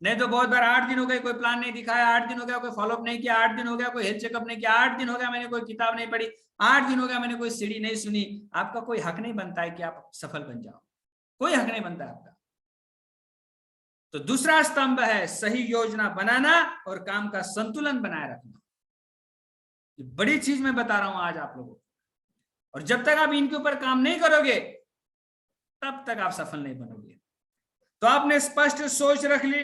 नहीं तो बहुत बार 8 दिन हो गए कोई प्लान नहीं दिखाया, 8 दिन हो गया कोई फॉलोअप नहीं किया, 8 दिन हो गया कोई हेल्थ चेकअप नहीं किया, 8 दिन हो गया मैंने कोई किताब नहीं पढ़ी, 8 दिन हो गया मैंने कोई सीढ़ी नहीं सुनी। आपका कोई हक नहीं बनता है कि आप सफल बन जाओ, कोई हक नहीं बनता है आपका। तो दूसरा स्तंभ है सही योजना बनाना और काम का संतुलन बनाए रखना। ये बड़ी चीज मैं बता रहा हूं आज आप लोगों को, और जब तक आप इनके ऊपर काम नहीं करोगे तब तक आप सफल नहीं बनोगे। तो आपने स्पष्ट सोच रख ली,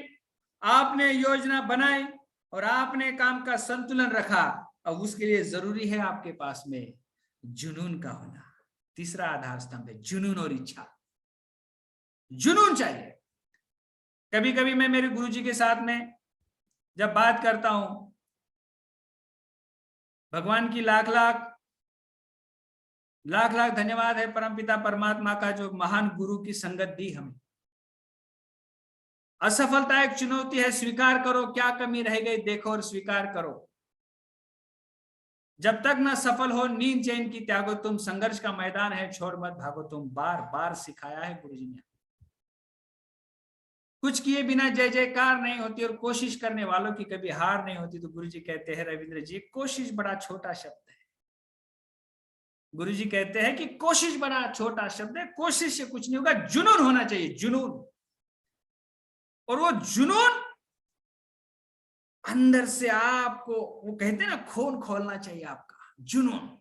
आपने योजना बनाई और आपने काम का संतुलन रखा। अब उसके लिए जरूरी है आपके पास में जुनून का होना। तीसरा आधार स्तंभ है जुनून और इच्छा। जुनून चाहिए। कभी कभी मैं मेरे गुरुजी के साथ में जब बात करता हूं, भगवान की लाख लाख धन्यवाद है परमपिता परमात्मा का जो महान गुरु की संगत दी हमें। असफलता एक चुनौती है, स्वीकार करो क्या कमी रह गई देखो और स्वीकार करो। जब तक न सफल हो नींद चैन की त्यागो तुम, संघर्ष का मैदान है छोड़ मत भागो तुम, बार बार सिखाया है गुरुजी ने। कुछ किए बिना जय जयकार नहीं होती और कोशिश करने वालों की कभी हार नहीं होती। तो गुरुजी कहते हैं रविंद्र जी, कोशिश बड़ा छोटा शब्द है। गुरुजी कहते हैं कि कोशिश बड़ा छोटा शब्द है, कोशिश से कुछ नहीं होगा, जुनून होना चाहिए, जुनून। और वो जुनून अंदर से आपको, वो कहते हैं ना, खून खोलना चाहिए आपका जुनून।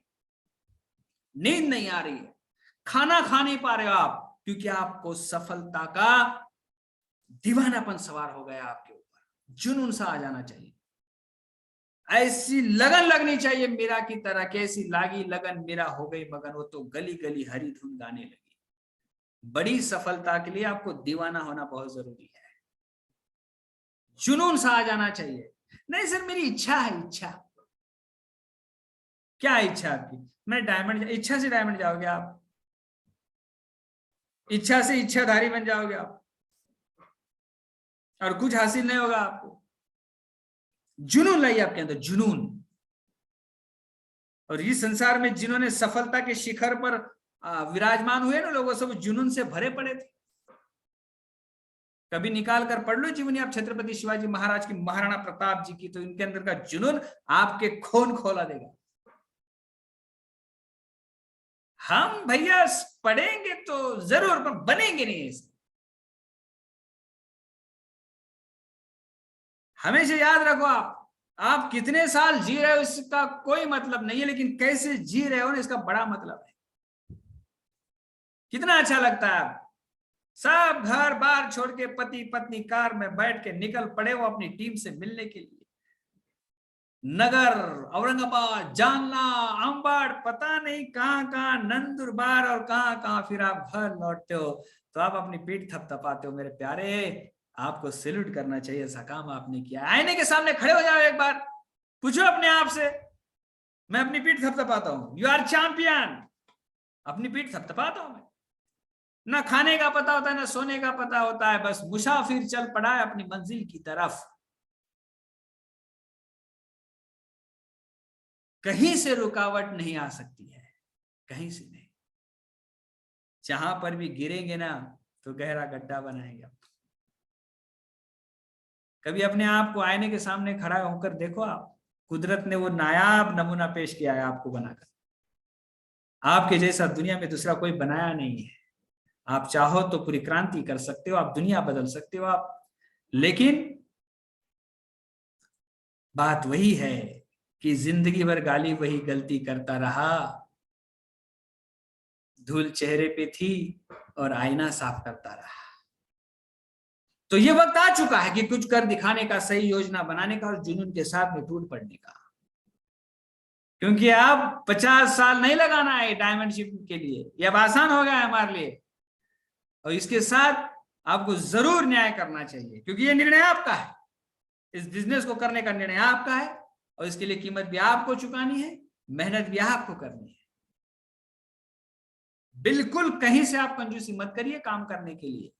नींद नहीं आ रही है, खाना खा नहीं पा रहे हो आप, क्योंकि आपको सफलता का दीवानापन सवार हो गया आपके ऊपर। जुनून सा आ जाना चाहिए, ऐसी लगन लगनी चाहिए मीरा की तरह, कैसी लागी लगन मीरा हो गई मगन, वो तो गली गली हरी धुन गाने लगी। बड़ी सफलता के लिए आपको दीवाना होना बहुत जरूरी है, जुनून सा आ जाना चाहिए। नहीं सर मेरी इच्छा है, इच्छा क्या इच्छा आपकी? मैं डायमंड, इच्छा से डायमंड जाओगे आप, इच्छा से इच्छाधारी बन जाओगे आप, और कुछ हासिल नहीं होगा आपको। जुनून लाइए आपके अंदर, जुनून। और इस संसार में जिन्होंने सफलता के शिखर पर विराजमान हुए ना लोग, सब जुनून से भरे पड़े थे। कभी निकाल कर पढ़ लो जीवनी आप छत्रपति शिवाजी महाराज की, महाराणा प्रताप जी की, तो इनके अंदर का जुनून आपके खून खोला देगा। हम भैया पढ़ेंगे तो जरूर, पर बनेंगे नहीं ऐसे। हमेशा याद रखो, आप कितने साल जी रहे हो इसका कोई मतलब नहीं है, लेकिन कैसे जी रहे हो ना इसका बड़ा मतलब है। कितना अच्छा लगता है, सब घर बार छोड़ के पति पत्नी कार में बैठ के निकल पड़े हो अपनी टीम से मिलने के लिए। नगर, औरंगाबाद, जालना, अंबड़, पता नहीं कहां नंदुरबार और कहां फिर आप घर लौटते हो, तो आप अपनी पीठ थपथपाते हो। मेरे प्यारे, आपको सैल्यूट करना चाहिए, ऐसा काम आपने किया। आईने के सामने खड़े हो जाओ, एक बार पूछो अपने आप से, मैं अपनी पीठ थपथपाता हूं? You are champion. अपनी पीठ थपथपाता हूं मैं। ना खाने का पता होता है, ना सोने का पता होता है, बस मुसाफिर चल पड़ा है अपनी मंजिल की तरफ। कहीं से रुकावट नहीं आ सकती है, कहीं से नहीं। जहां पर भी गिरेंगे ना तो गहरा गड्ढा बनाएगा। कभी अपने आप को आईने के सामने खड़ा होकर देखो आप, कुदरत ने वो नायाब नमूना पेश किया है आपको बनाकर। आपके जैसा दुनिया में दूसरा कोई बनाया नहीं है। आप चाहो तो पूरी क्रांति कर सकते हो, आप दुनिया बदल सकते हो आप, लेकिन बात वही है कि जिंदगी भर गाली वही गलती करता रहा, धूल चेहरे पे थी और आईना साफ करता रहा। तो ये वक्त आ चुका है कि कुछ कर दिखाने का, सही योजना बनाने का और जुनून के साथ में टूट पड़ने का। क्योंकि अब 50 साल नहीं लगाना है डायमंड शिप के लिए, ये अब आसान हो गया है हमारे लिए। और इसके साथ आपको जरूर न्याय करना चाहिए, क्योंकि ये निर्णय आपका है। इस बिजनेस को करने का निर्णय आपका है, और इसके लिए कीमत भी आपको चुकानी है, मेहनत भी आपको करनी है। बिल्कुल कहीं से आप कंजूसी मत करिए काम करने के लिए।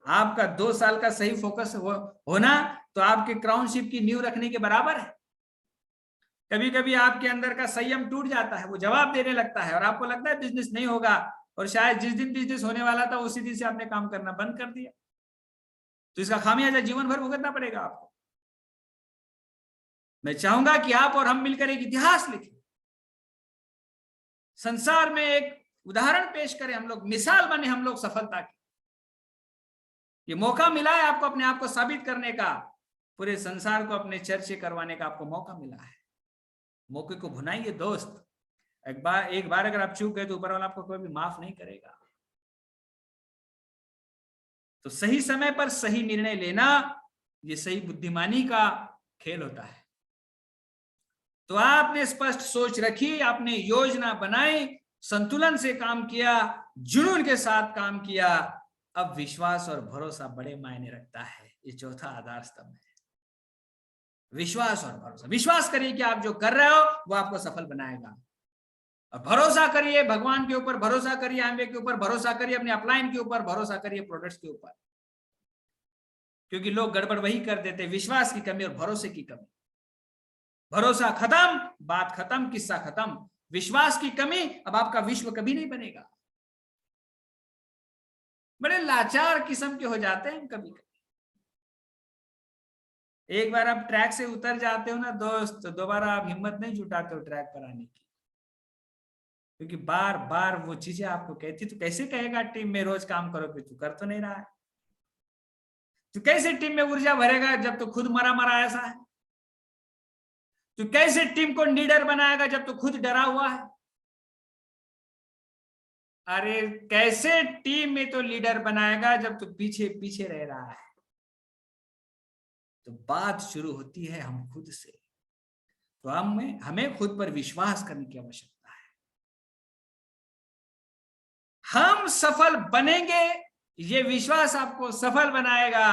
आपका 2 साल का सही फोकस होना तो आपके क्राउनशिप की नींव रखने के बराबर है। कभी कभी आपके अंदर का संयम टूट जाता है, वो जवाब देने लगता है और आपको लगता है बिजनेस नहीं होगा, और शायद जिस दिन बिजनेस होने वाला था उसी दिन से आपने काम करना बंद कर दिया, तो इसका खामियाजा जीवन भर भुगतना पड़ेगा आपको। मैं चाहूंगा कि आप और हम मिलकर एक इतिहास लिखें, संसार में एक उदाहरण पेश करें, हम लोग मिसाल बने, हम लोग सफलता की। ये मौका मिला है आपको अपने आप को साबित करने का, पूरे संसार को अपने चर्चे करवाने का आपको मौका मिला है। मौके को भुनाइए दोस्त। एक बार अगर आप चूक गए तो ऊपर वाला आपको कोई भी माफ नहीं करेगा। तो सही समय पर सही निर्णय लेना, ये सही बुद्धिमानी का खेल होता है। तो आपने स्पष्ट सोच रखी, आपने योजना बनाई, संतुलन से काम किया, जुनून के साथ काम किया। अब विश्वास और भरोसा बड़े मायने रखता है। ये चौथा आधार स्तंभ है, विश्वास और भरोसा। विश्वास करिए कि आप जो कर रहे हो वो आपको सफल बनाएगा, और भरोसा करिए भगवान के ऊपर, भरोसा करिए एमवे के ऊपर, भरोसा करिए अपने अपलाइन के ऊपर, भरोसा करिए प्रोडक्ट्स के ऊपर। क्योंकि लोग गड़बड़ वही कर देते, विश्वास की कमी और भरोसे की कमी। भरोसा खत्म, बात खत्म, किस्सा खत्म। विश्वास की कमी, अब आपका विश्व कभी नहीं बनेगा। बड़े लाचार किस्म के हो जाते हैं कभी कभी। एक बार आप ट्रैक से उतर जाते हो ना दोस्त, तो दोबारा आप हिम्मत नहीं जुटाते हो ट्रैक पर आने की, क्योंकि बार बार वो चीजें आपको कहती। तो कैसे कहेगा टीम में रोज काम करो, कि तू कर तो नहीं रहा है। तो कैसे टीम में ऊर्जा भरेगा जब तो खुद मरा मरा ऐसा है। तो कैसे टीम को लीडर बनाएगा जब तो खुद डरा हुआ है। अरे कैसे टीम में तो लीडर बनाएगा जब तो पीछे पीछे रह रहा है। तो बात शुरू होती है हम खुद से। तो हमें खुद पर विश्वास करने की आवश्यकता है। हम सफल बनेंगे, ये विश्वास आपको सफल बनाएगा,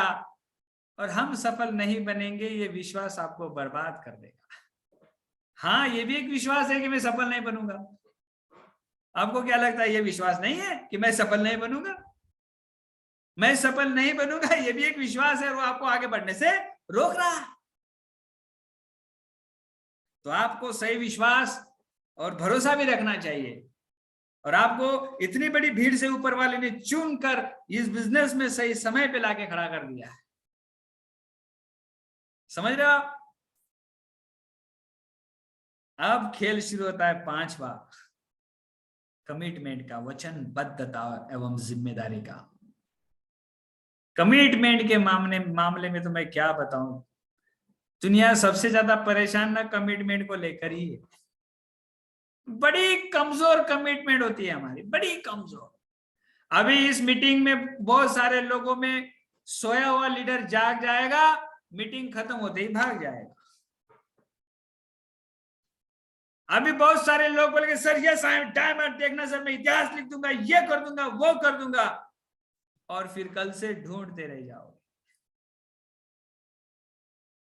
और हम सफल नहीं बनेंगे, ये विश्वास आपको बर्बाद कर देगा। हाँ, ये भी एक विश्वास है कि मैं सफल नहीं बनूंगा। आपको क्या लगता है, ये विश्वास नहीं है कि मैं सफल नहीं बनूंगा? मैं सफल नहीं बनूंगा, ये भी एक विश्वास है, और वो आपको आगे बढ़ने से रोक रहा है। तो आपको सही विश्वास और भरोसा भी रखना चाहिए। और आपको इतनी बड़ी भीड़ से ऊपर वाले ने चुनकर इस बिजनेस में सही समय पे लाके खड़ा कर दिया है। समझ रहे हो आप? अब खेल शुरू होता है 5वां, कमिटमेंट का, वचनबद्धता एवं जिम्मेदारी का। कमिटमेंट के मामले में तो मैं क्या बताऊं, दुनिया सबसे ज्यादा परेशान ना कमिटमेंट को लेकर ही है। बड़ी कमजोर कमिटमेंट होती है हमारी, बड़ी कमजोर। अभी इस मीटिंग में बहुत सारे लोगों में सोया हुआ लीडर जाग जाएगा, मीटिंग खत्म होते ही भाग जाएगा। अभी बहुत सारे लोग बोलेंगे सर ये टाइम देखना सर, मैं इतिहास लिख दूंगा, ये कर दूंगा, वो कर दूंगा, और फिर कल से ढूंढते रह जाओगे।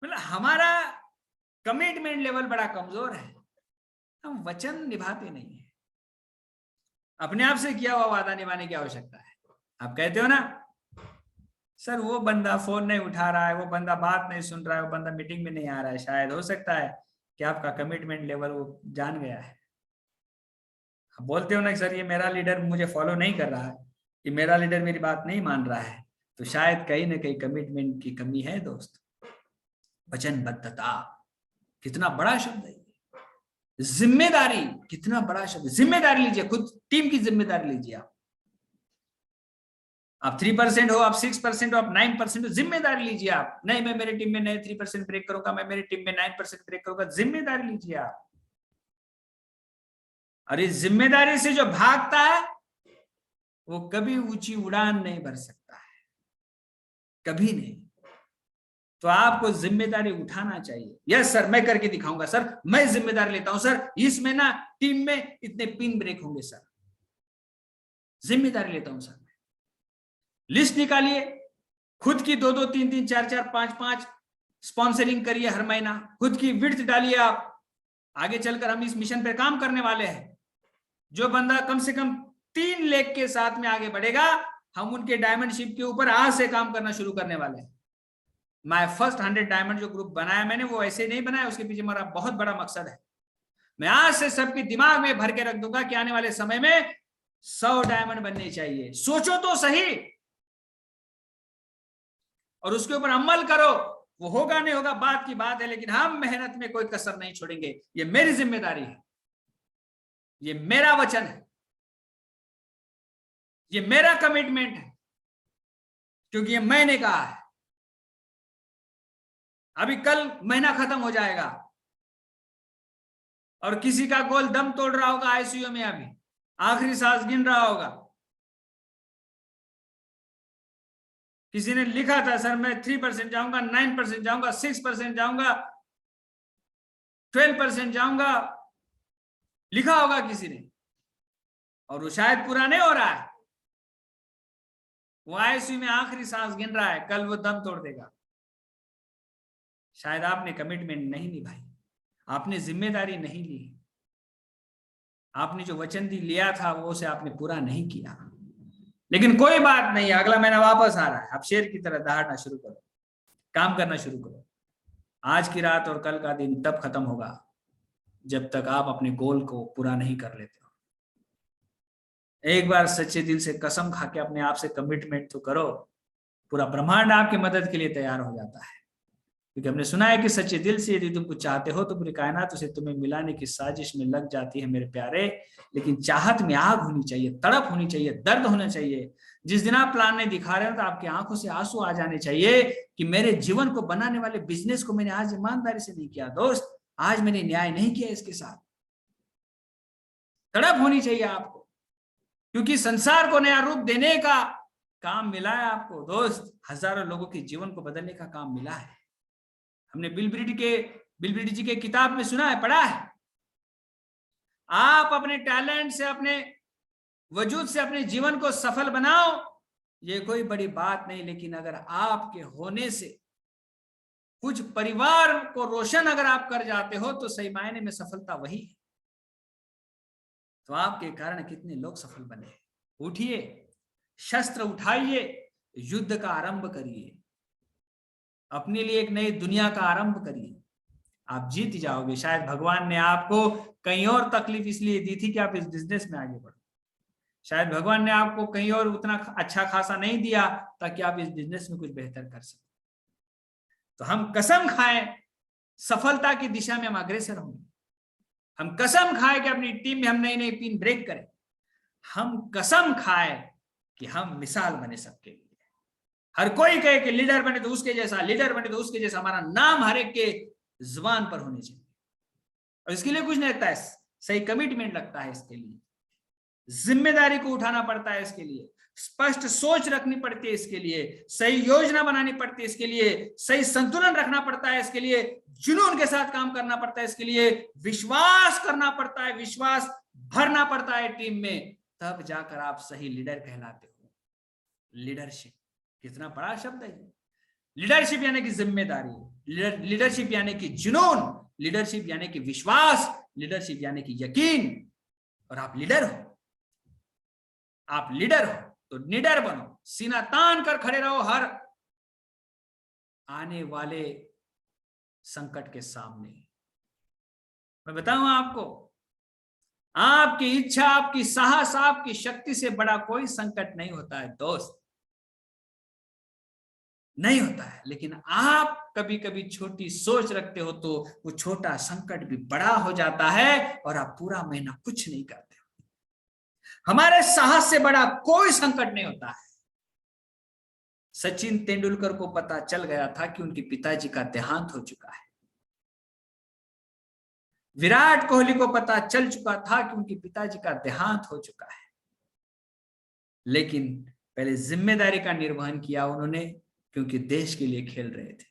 मतलब हमारा कमिटमेंट लेवल बड़ा कमजोर है, हम वचन निभाते नहीं है। अपने आप से किया हुआ वादा निभाने की आवश्यकता है। आप कहते हो ना सर वो बंदा फोन नहीं उठा रहा है, वो बंदा बात नहीं सुन रहा है, वो बंदा मीटिंग में नहीं आ रहा है, शायद हो सकता है कि आपका कमिटमेंट लेवल वो जान गया है। आप बोलते हो ना सर ये मेरा लीडर मुझे फॉलो नहीं कर रहा है, ये मेरा लीडर मेरी बात नहीं मान रहा है, तो शायद कहीं ना कहीं कमिटमेंट की कमी है दोस्त। वचनबद्धता कितना बड़ा शब्द है। जिम्मेदारी कितना बड़ा शब्द। जिम्मेदारी लीजिए, खुद टीम की जिम्मेदारी लीजिए। आप 3% हो, आप 6% हो, आप 9% हो, जिम्मेदारी लीजिए आप। नहीं मैं मेरे टीम में नए 3% ब्रेक करूंगा, मैं मेरी टीम में 9% ब्रेक करूंगा, जिम्मेदारी लीजिए आप। और इस जिम्मेदारी से जो भागता है वो कभी ऊंची उड़ान नहीं भर सकता है, कभी नहीं। तो आपको जिम्मेदारी उठाना चाहिए। यस सर मैं करके दिखाऊंगा सर, मैं जिम्मेदारी लेता हूं सर, इसमें ना टीम में इतने पिन ब्रेक होंगे सर, जिम्मेदारी लेता हूं सर। लिस्ट निकालिए, खुद की 2-2, 3-3, 4-4, 5-5 स्पॉन्सरिंग करिए हर महीना, खुद की विड्थ डालिए आप। आगे चलकर हम इस मिशन पर काम करने वाले हैं। जो बंदा कम से कम 3 लेग के साथ में आगे बढ़ेगा, हम उनके डायमंड शिप के ऊपर आज से काम करना शुरू करने वाले हैं। माय फर्स्ट 100 डायमंड जो ग्रुप बनाया मैंने, वो ऐसे नहीं बनाया, उसके पीछे हमारा बहुत बड़ा मकसद है। मैं आज से सबके दिमाग में भर के रख दूंगा कि आने वाले समय में 100 डायमंड बनने चाहिए। सोचो तो सही और उसके ऊपर अमल करो। वो होगा नहीं होगा बात की बात है, लेकिन हम मेहनत में कोई कसर नहीं छोड़ेंगे। ये मेरी जिम्मेदारी है, ये मेरा वचन है, ये मेरा कमिटमेंट है, क्योंकि ये मैंने कहा है। अभी कल महीना खत्म हो जाएगा और किसी का गोल दम तोड़ रहा होगा आईसीयू में, अभी आखिरी सांस गिन रहा होगा। किसी ने लिखा था सर मैं 3% जाऊंगा, 9% जाऊंगा, 6% जाऊंगा, 12% जाऊंगा, लिखा होगा किसी ने, और वो शायद पूरा नहीं हो रहा है। वो आईसीयू में आखिरी सांस गिन रहा है, कल वो दम तोड़ देगा। शायद आपने कमिटमेंट नहीं निभाई, आपने जिम्मेदारी नहीं ली, आपने जो वचन लिया था वो उसे आपने पूरा नहीं किया। लेकिन कोई बात नहीं, अगला महीना वापस आ रहा है। आप शेर की तरह दहाड़ना शुरू करो, काम करना शुरू करो। आज की रात और कल का दिन तब खत्म होगा जब तक आप अपने गोल को पूरा नहीं कर लेते हो। एक बार सच्चे दिल से कसम खा के अपने आप से कमिटमेंट तो करो, पूरा ब्रह्मांड आपकी मदद के लिए तैयार हो जाता है। क्योंकि हमने सुना है कि सच्चे दिल से यदि तुम कुछ चाहते हो तो पूरी कायनात उसे तुम्हें मिलाने की साजिश में लग जाती है मेरे प्यारे। लेकिन चाहत में आग होनी चाहिए, तड़प होनी चाहिए, दर्द होना चाहिए। जिस दिन आप प्लान नहीं दिखा रहे हो तो आपकी आंखों से आंसू आ जाने चाहिए कि मेरे जीवन को बनाने वाले बिजनेस को मैंने आज ईमानदारी से नहीं किया दोस्त, आज मैंने न्याय नहीं किया इसके साथ। तड़प होनी चाहिए आपको, क्योंकि संसार को नया रूप देने का काम मिला है आपको दोस्त। हजारों लोगों के जीवन को बदलने का काम मिला है। हमने बिल ब्रिट जी के किताब में सुना है, पढ़ा है। आप अपने टैलेंट से, अपने वजूद से अपने जीवन को सफल बनाओ, ये कोई बड़ी बात नहीं। लेकिन अगर आपके होने से कुछ परिवार को रोशन अगर आप कर जाते हो तो सही मायने में सफलता वही है। तो आपके कारण कितने लोग सफल बने। उठिए, शस्त्र उठाइए, युद्ध का आरंभ करिए, अपने लिए एक नई दुनिया का आरंभ करिए, आप जीत जाओगे। शायद भगवान ने आपको कहीं और तकलीफ इसलिए दी थी कि आप इस बिजनेस में आगे बढ़ो। शायद भगवान ने आपको कहीं और उतना अच्छा खासा नहीं दिया ताकि आप इस बिजनेस में कुछ बेहतर कर सकें। तो हम कसम खाएं सफलता की दिशा में हम अग्रसर होंगे। हम कसम खाएं कि अपनी टीम में हम नई नई पिन ब्रेक करें। हम कसम खाएं कि हम मिसाल बने सबके लिए। हर कोई कहे कि लीडर बने तो उसके जैसा, लीडर बने तो उसके जैसा। हमारा नाम हर एक के जुबान पर होनी चाहिए। और इसके लिए कुछ नहीं लगता है, सही कमिटमेंट लगता है। इसके लिए जिम्मेदारी को उठाना पड़ता है। इसके लिए स्पष्ट सोच रखनी पड़ती है। इसके लिए सही योजना बनानी पड़ती है। इसके लिए सही संतुलन रखना पड़ता है। इसके लिए जुनून के साथ काम करना पड़ता है। इसके लिए विश्वास करना पड़ता है, विश्वास भरना पड़ता है टीम में। तब जाकर आप सही लीडर कहलाते हो। लीडरशिप कितना बड़ा शब्द है। लीडरशिप यानी कि जिम्मेदारी, लीडरशिप यानी कि जुनून, लीडरशिप यानी कि विश्वास, लीडरशिप यानी कि यकीन। और आप लीडर हो, आप लीडर हो तो निडर बनो, सीना तान कर खड़े रहो हर आने वाले संकट के सामने। मैं बताऊं आपको, आपकी इच्छा, आपकी साहस, आपकी शक्ति से बड़ा कोई संकट नहीं होता है दोस्त, नहीं होता है। लेकिन आप कभी कभी छोटी सोच रखते हो तो वो छोटा संकट भी बड़ा हो जाता है और आप पूरा महीना कुछ नहीं करते हो। हमारे साहस से बड़ा कोई संकट नहीं होता है। सचिन तेंदुलकर को पता चल गया था कि उनके पिताजी का देहांत हो चुका है। विराट कोहली को पता चल चुका था कि उनके पिताजी का देहांत हो चुका है। लेकिन पहले जिम्मेदारी का निर्वहन किया उन्होंने, क्योंकि देश के लिए खेल रहे थे।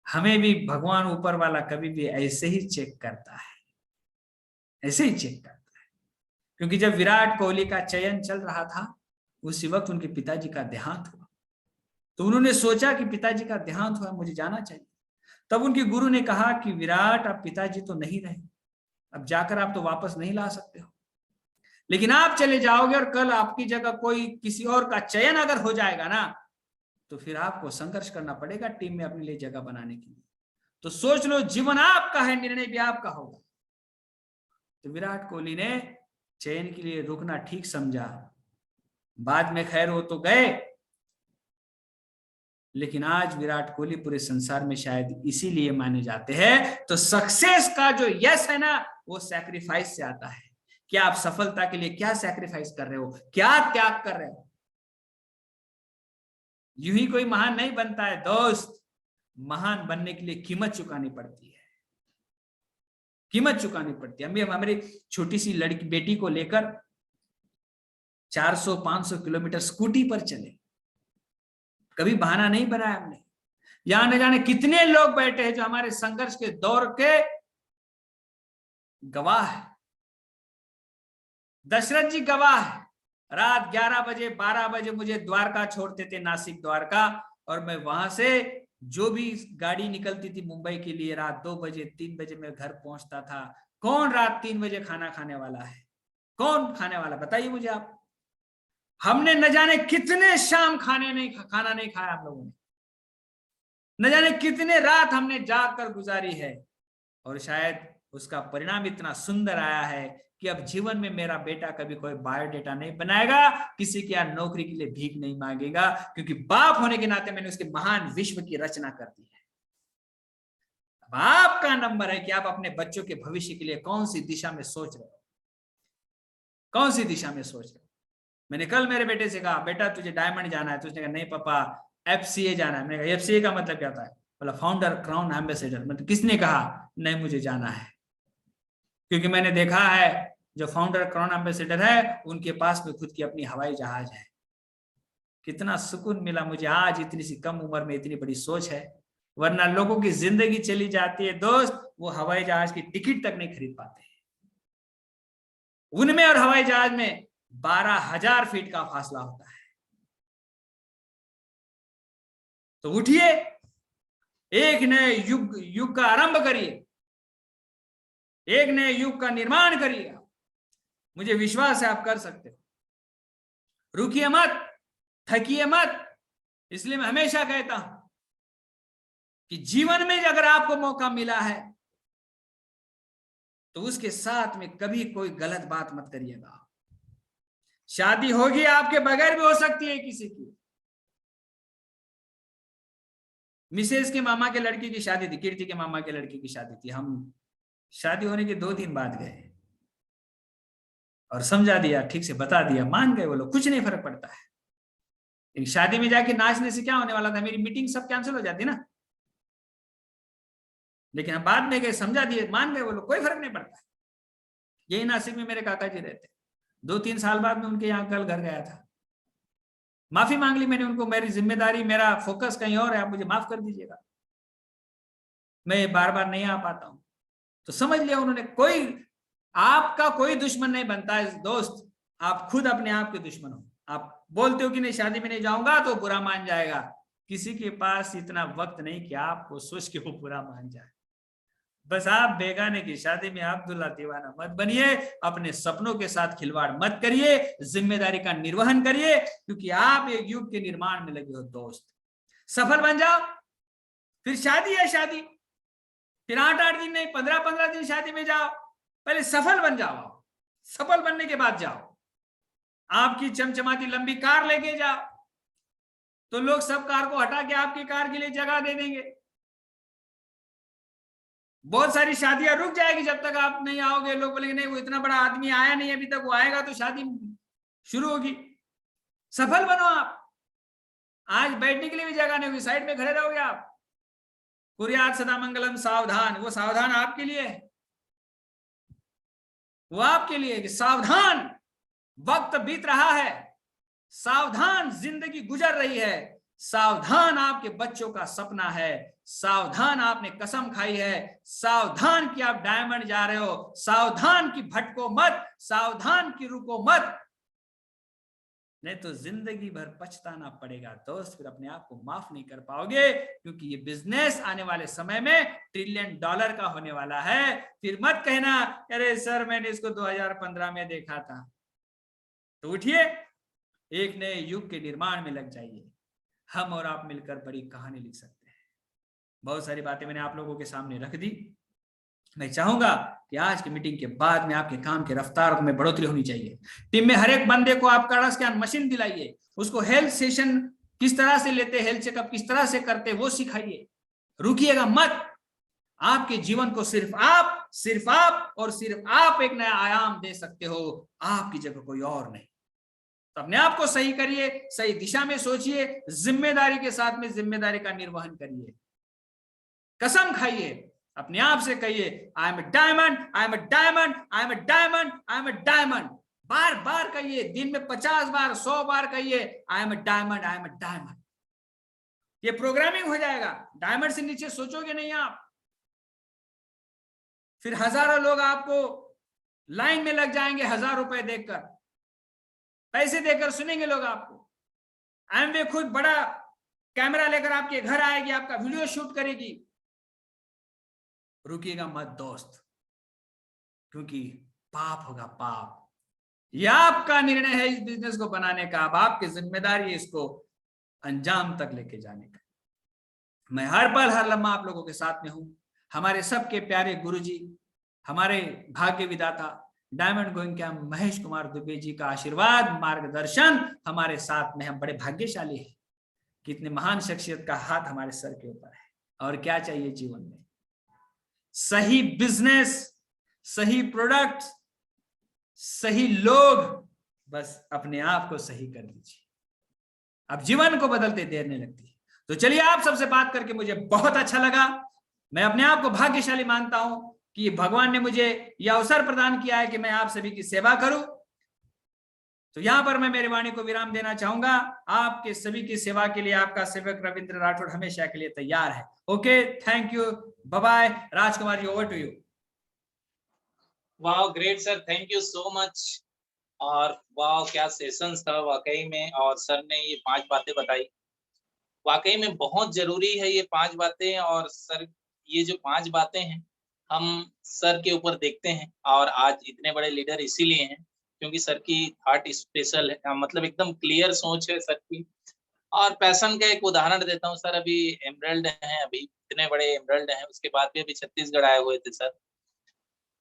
हमें भी भगवान ऊपर वाला कभी भी ऐसे ही चेक करता है, ऐसे ही चेक करता है। क्योंकि जब विराट कोहली का चयन चल रहा था उसी वक्त उनके पिताजी का देहांत हुआ। तो उन्होंने सोचा कि पिताजी का देहांत हुआ, मुझे जाना चाहिए। तब उनके गुरु ने कहा कि विराट, अब पिताजी तो नहीं रहे, अब जाकर आप तो वापस नहीं ला सकते हो, लेकिन आप चले जाओगे और कल आपकी जगह कोई किसी और का चयन अगर हो जाएगा ना, तो फिर आपको संघर्ष करना पड़ेगा टीम में अपने लिए जगह बनाने के लिए। तो सोच लो, जीवन आपका है, निर्णय भी आपका होगा। तो विराट कोहली ने चयन के लिए रुकना ठीक समझा। बाद में खैर वो तो गए, लेकिन आज विराट कोहली पूरे संसार में शायद इसीलिए माने जाते हैं। तो सक्सेस का जो यस है ना, वो सैक्रिफाइस से आता है। क्या आप सफलता के लिए क्या सैक्रिफाइस कर रहे हो, क्या त्याग कर रहे हो। यूं ही कोई महान नहीं बनता है दोस्त, महान बनने के लिए कीमत चुकानी पड़ती है, कीमत चुकानी पड़ती है। हम हमारी छोटी सी लड़की बेटी को लेकर 400-500 किलोमीटर स्कूटी पर चले, कभी बहाना नहीं बनाया हमने। यहां न जाने कितने लोग बैठे हैं जो हमारे संघर्ष के दौर के गवाह है। दशरथ जी गवाह है। रात 11 बजे 12 बजे मुझे द्वारका छोड़ते थे, नासिक द्वारका, और मैं वहां से जो भी गाड़ी निकलती थी मुंबई के लिए, रात 2 बजे 3 बजे मैं घर पहुंचता था। कौन रात 3 बजे खाना खाने वाला है, कौन खाने वाला, बताइए मुझे आप। हमने न जाने कितने शाम खाना नहीं खाया हम लोगों ने। न जाने कितने रात हमने जाग कर गुजारी है, और शायद उसका परिणाम इतना सुंदर आया है कि अब जीवन में मेरा बेटा कभी कोई बायोडेटा नहीं बनाएगा, किसी की यहाँ नौकरी के लिए भीख नहीं मांगेगा, क्योंकि बाप होने के नाते मैंने उसके महान विश्व की रचना कर दी है। अब आपका नंबर है कि आप अपने बच्चों के भविष्य के लिए कौन सी दिशा में सोच रहे हो, कौन सी दिशा में सोच रहे हो। मैंने कल मेरे बेटे से कहा, बेटा तुझे डायमंड जाना है, तो उसने कहा नहीं पापा FCA जाना है। मैंने कहा FCA का मतलब क्या होता है? बोला फाउंडर क्राउन एम्बेसडर। मतलब किसने कहा? नहीं मुझे जाना है, क्योंकि मैंने देखा है जो फाउंडर क्राउन एम्बेसडर है उनके पास में खुद की अपनी हवाई जहाज है। कितना सुकून मिला मुझे आज, इतनी सी कम उम्र में इतनी बड़ी सोच है, वरना लोगों की जिंदगी चली जाती है दोस्त, वो हवाई जहाज की टिकट तक नहीं खरीद पाते। उनमें और हवाई जहाज में 12,000 फीट का फासला होता है। तो उठिए, एक नए युग का आरंभ करिए, एक नए युग का निर्माण करिए। मुझे विश्वास है आप कर सकते हो। रुकिए मत, थकिए मत। इसलिए मैं हमेशा कहता हूं कि जीवन में अगर आपको मौका मिला है तो उसके साथ में कभी कोई गलत बात मत करिएगा। शादी होगी आपके बगैर भी हो सकती है किसी की। मिसेज के मामा के लड़की की शादी थी, कीर्ति के मामा के लड़की की शादी थी। हम शादी होने के 2 दिन बाद गए और समझा दिया, ठीक से बता दिया, मान गए वो लोग, कुछ नहीं फर्क पड़ता है। लेकिन शादी में जाके नाचने से क्या होने वाला था? मेरी मीटिंग सब कैंसिल हो जाती ना। लेकिन हम बाद में गए, समझा दिए, मान गए वो लोग, कोई फर्क नहीं पड़ता। यही नासिक में मेरे काका जी रहते। 2-3 साल बाद में उनके यहाँ कल घर गया था, माफी मांग ली मैंने उनको, मेरी जिम्मेदारी, मेरा फोकस कहीं और है, आप मुझे माफ कर दीजिएगा, मैं बार बार नहीं आ पाता हूं। तो समझ लिया उन्होंने, कोई आपका कोई दुश्मन नहीं बनता है दोस्त, आप खुद अपने आप के दुश्मन हो। आप बोलते हो कि नहीं शादी में नहीं जाऊंगा तो बुरा मान जाएगा, किसी के पास इतना वक्त नहीं कि आपको सोच के वो बुरा मान जाए। बस आप बेगाने की शादी में अब्दुल्ला दीवाना मत बनिए, अपने सपनों के साथ खिलवाड़ मत करिए, जिम्मेदारी का निर्वहन करिए, क्योंकि आप एक युग के निर्माण में लगे हो दोस्त। सफल बन जाओ, फिर शादी है शादी, फिर 8-8 दिन नहीं 15-15 दिन शादी में जाओ, पहले सफल बन जाओ। सफल बनने के बाद जाओ, आपकी चमचमाती लंबी कार लेके जाओ, तो लोग सब कार को हटा के आपकी कार के लिए जगह दे देंगे। बहुत सारी शादियां रुक जाएगी जब तक आप नहीं आओगे, लोग बोलेंगे नहीं वो इतना बड़ा आदमी आया नहीं अभी तक, वो आएगा तो शादी शुरू होगी। सफल बनो आप। आज बैठने के लिए भी जगह नहीं होगी, साइड में खड़े रहोगे आप। कुर्यात सदा मंगलम सावधान, वो सावधान आपके लिए है, वो आपके लिए कि सावधान, वक्त बीत रहा है, सावधान जिंदगी गुजर रही है, सावधान आपके बच्चों का सपना है, सावधान आपने कसम खाई है, सावधान कि आप डायमंड जा रहे हो, सावधान कि भटको मत, सावधान कि रुको मत, नहीं तो जिंदगी भर पछताना पड़ेगा दोस्त, फिर अपने आप को माफ नहीं कर पाओगे, क्योंकि ये बिजनेस आने वाले समय में $1 ट्रिलियन का होने वाला है। फिर मत कहना अरे सर मैंने इसको 2015 में देखा था। तो उठिए, एक नए युग के निर्माण में लग जाइए। हम और आप मिलकर बड़ी कहानी लिख सकते हैं। बहुत सारी बातें मैंने आप लोगों के सामने रख दी। मैं चाहूंगा कि आज की मीटिंग के बाद में आपके काम की रफ्तार में बढ़ोतरी होनी चाहिए। टीम में हर एक बंदे को आप कार्ड स्कैन मशीन दिलाइए, उसको हेल्थ सेशन किस तरह से लेते, हेल्थ चेकअप किस तरह से करते, वो सिखाइए। रुकिएगा मत, आपके जीवन को सिर्फ आप और सिर्फ आप एक नया आयाम दे सकते हो, आपकी जगह कोई और नहीं। तो अपने आप को सही करिए, सही दिशा में सोचिए, जिम्मेदारी के साथ में जिम्मेदारी का निर्वहन करिए। कसम खाइए, अपने आप से कहिए I am a diamond, I am a diamond, I am a diamond, I am a diamond. बार बार कहिए, दिन में 50 बार 100 बार कहिए I am a diamond, I am a diamond. ये प्रोग्रामिंग हो जाएगा, डायमंड से नीचे सोचोगे नहीं आप। फिर हजारों लोग आपको लाइन में लग जाएंगे, 1000 रुपए देकर, पैसे देकर सुनेंगे लोग आपको। एमवे खुद बड़ा कैमरा लेकर आपके घर आएगी, आपका वीडियो शूट करेगी। रुकिएगा मत दोस्त, क्योंकि पाप होगा पाप। यह आपका निर्णय है इस बिजनेस को बनाने का, अब आपकी जिम्मेदारी है इसको अंजाम तक लेके जाने का। मैं हर पल हर लम्हा आप लोगों के साथ में हूं। हमारे सबके प्यारे गुरुजी, हमारे भाग्य विदाता diamond going camp Mahesh Kumar Dubey ji का आशीर्वाद, मार्गदर्शन हमारे साथ में। हम बड़े भाग्यशाली हैं कि इतने महान शख्सियत का हाथ हमारे सर के ऊपर है। और क्या चाहिए जीवन में? सही बिजनेस, सही प्रोडक्ट, सही लोग, बस अपने आप को सही कर दीजिए, अब जीवन को बदलते देर नहीं लगती। तो चलिए, आप सबसे बात करके मुझे बहुत अच्छा लगा। मैं अपने आप को भाग्यशाली मानता हूं कि भगवान ने मुझे यह अवसर प्रदान किया है कि मैं आप सभी की सेवा करूं। तो यहां पर मैं मेरी वाणी को विराम देना चाहूंगा। आपके सभी की सेवा के लिए आपका सेवक रविंद्र राठौड़ हमेशा के लिए तैयार है। Okay, thank you, bye bye. Rajkumar ji, over to you. वाह, great sir, thank you so much. और वाह, क्या सेशंस था वाकई में। और सर ने ये 5 बातें बताई, वाकई में बहुत जरूरी है ये 5 बातें। और सर, ये जो 5 बातें हैं, हम सर के ऊपर देखते हैं और आज इतने बड़े लीडर इसीलिए हैं क्योंकि सर की हार्ट स्पेशल है, मतलब एकदम क्लियर सोच है सर की। और पैशन का एक उदाहरण देता हूँ सर, अभी एमरल्ड हैं, अभी इतने बड़े एमरल्ड हैं, उसके बाद भी अभी छत्तीसगढ़ आए हुए थे सर।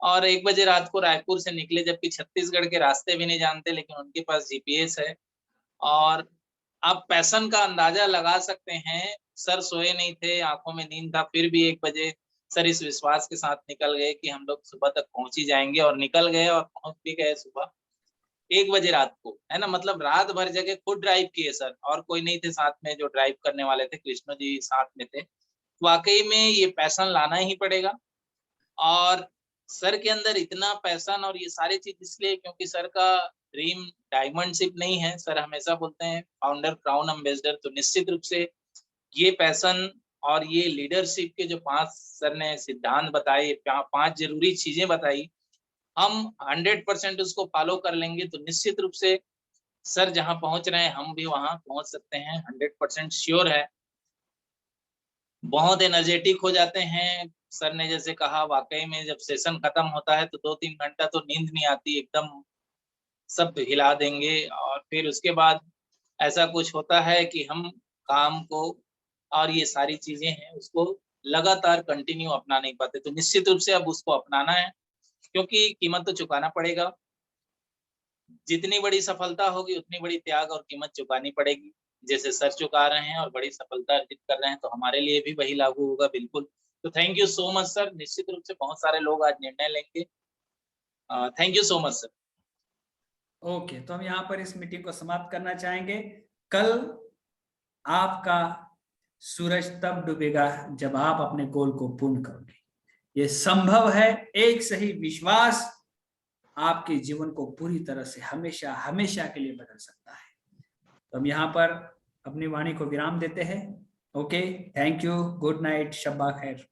और 1 बजे रात को रायपुर से निकले, जबकि छत्तीसगढ़ के रास्ते भी नहीं जानते, लेकिन उनके पास जीपीएस है। और आप पैशन का अंदाजा लगा सकते हैं। सर सोए नहीं थे, आंखों में नींद था, फिर भी 1 बजे सर इस विश्वास के साथ निकल गए कि हम लोग सुबह तक पहुंच ही जाएंगे, और निकल गए और पहुंच भी गए सुबह 1 बजे रात को, है ना। मतलब रात भर जगह खुद ड्राइव किए सर, और कोई नहीं थे साथ में जो ड्राइव करने वाले थे, कृष्ण जी साथ में थे। वाकई में ये पैशन लाना ही पड़ेगा। और सर के अंदर इतना पैशन और ये सारी चीज इसलिए क्योंकि सर का ड्रीम डायमंडशिप नहीं है। सर हमेशा बोलते हैं फाउंडर क्राउन एम्बेसडर। तो निश्चित रूप से ये पैशन और ये लीडरशिप के जो 5 सर ने सिद्धांत बताए, 5 जरूरी चीजें बताई, हम 100% उसको फॉलो कर लेंगे तो निश्चित रूप से सर जहां पहुंच रहे हैं हम भी वहां पहुंच सकते हैं, 100% श्योर है। बहुत एनर्जेटिक हो जाते हैं। सर ने जैसे कहा, वाकई में जब सेशन खत्म होता है तो 2-3 घंटा तो नींद नहीं आती, एकदम सब हिला देंगे। और फिर उसके बाद ऐसा कुछ होता है कि हम काम को और ये सारी चीजें हैं उसको लगातार कंटिन्यू अपना नहीं पाते। तो निश्चित रूप से अब उसको अपनाना है, क्योंकि कीमत तो चुकाना पड़ेगा। जितनी बड़ी सफलता होगी उतनी बड़ी त्याग और कीमत चुकानी पड़ेगी। जैसे सर चुका रहे हैं और बड़ी सफलता अर्जित कर रहे हैं, तो हमारे लिए भी वही लागू होगा, बिल्कुल। तो thank you so much sir. निश्चित रूप से बहुत सारे लोग आज निर्णय लेंगे। Thank you so much sir. Okay, तो हम यहाँ पर इस मीटिंग को समाप्त करना चाहेंगे। कल आपका सूरज तब डूबेगा जब आप अपने गोल को पूर्ण करोगे। ये संभव है। एक सही विश्वास आपके जीवन को पूरी तरह से हमेशा हमेशा के लिए बदल सकता है। तो हम यहाँ पर अपनी वाणी को विराम देते हैं। Okay, thank you, good night, शब्बा खैर।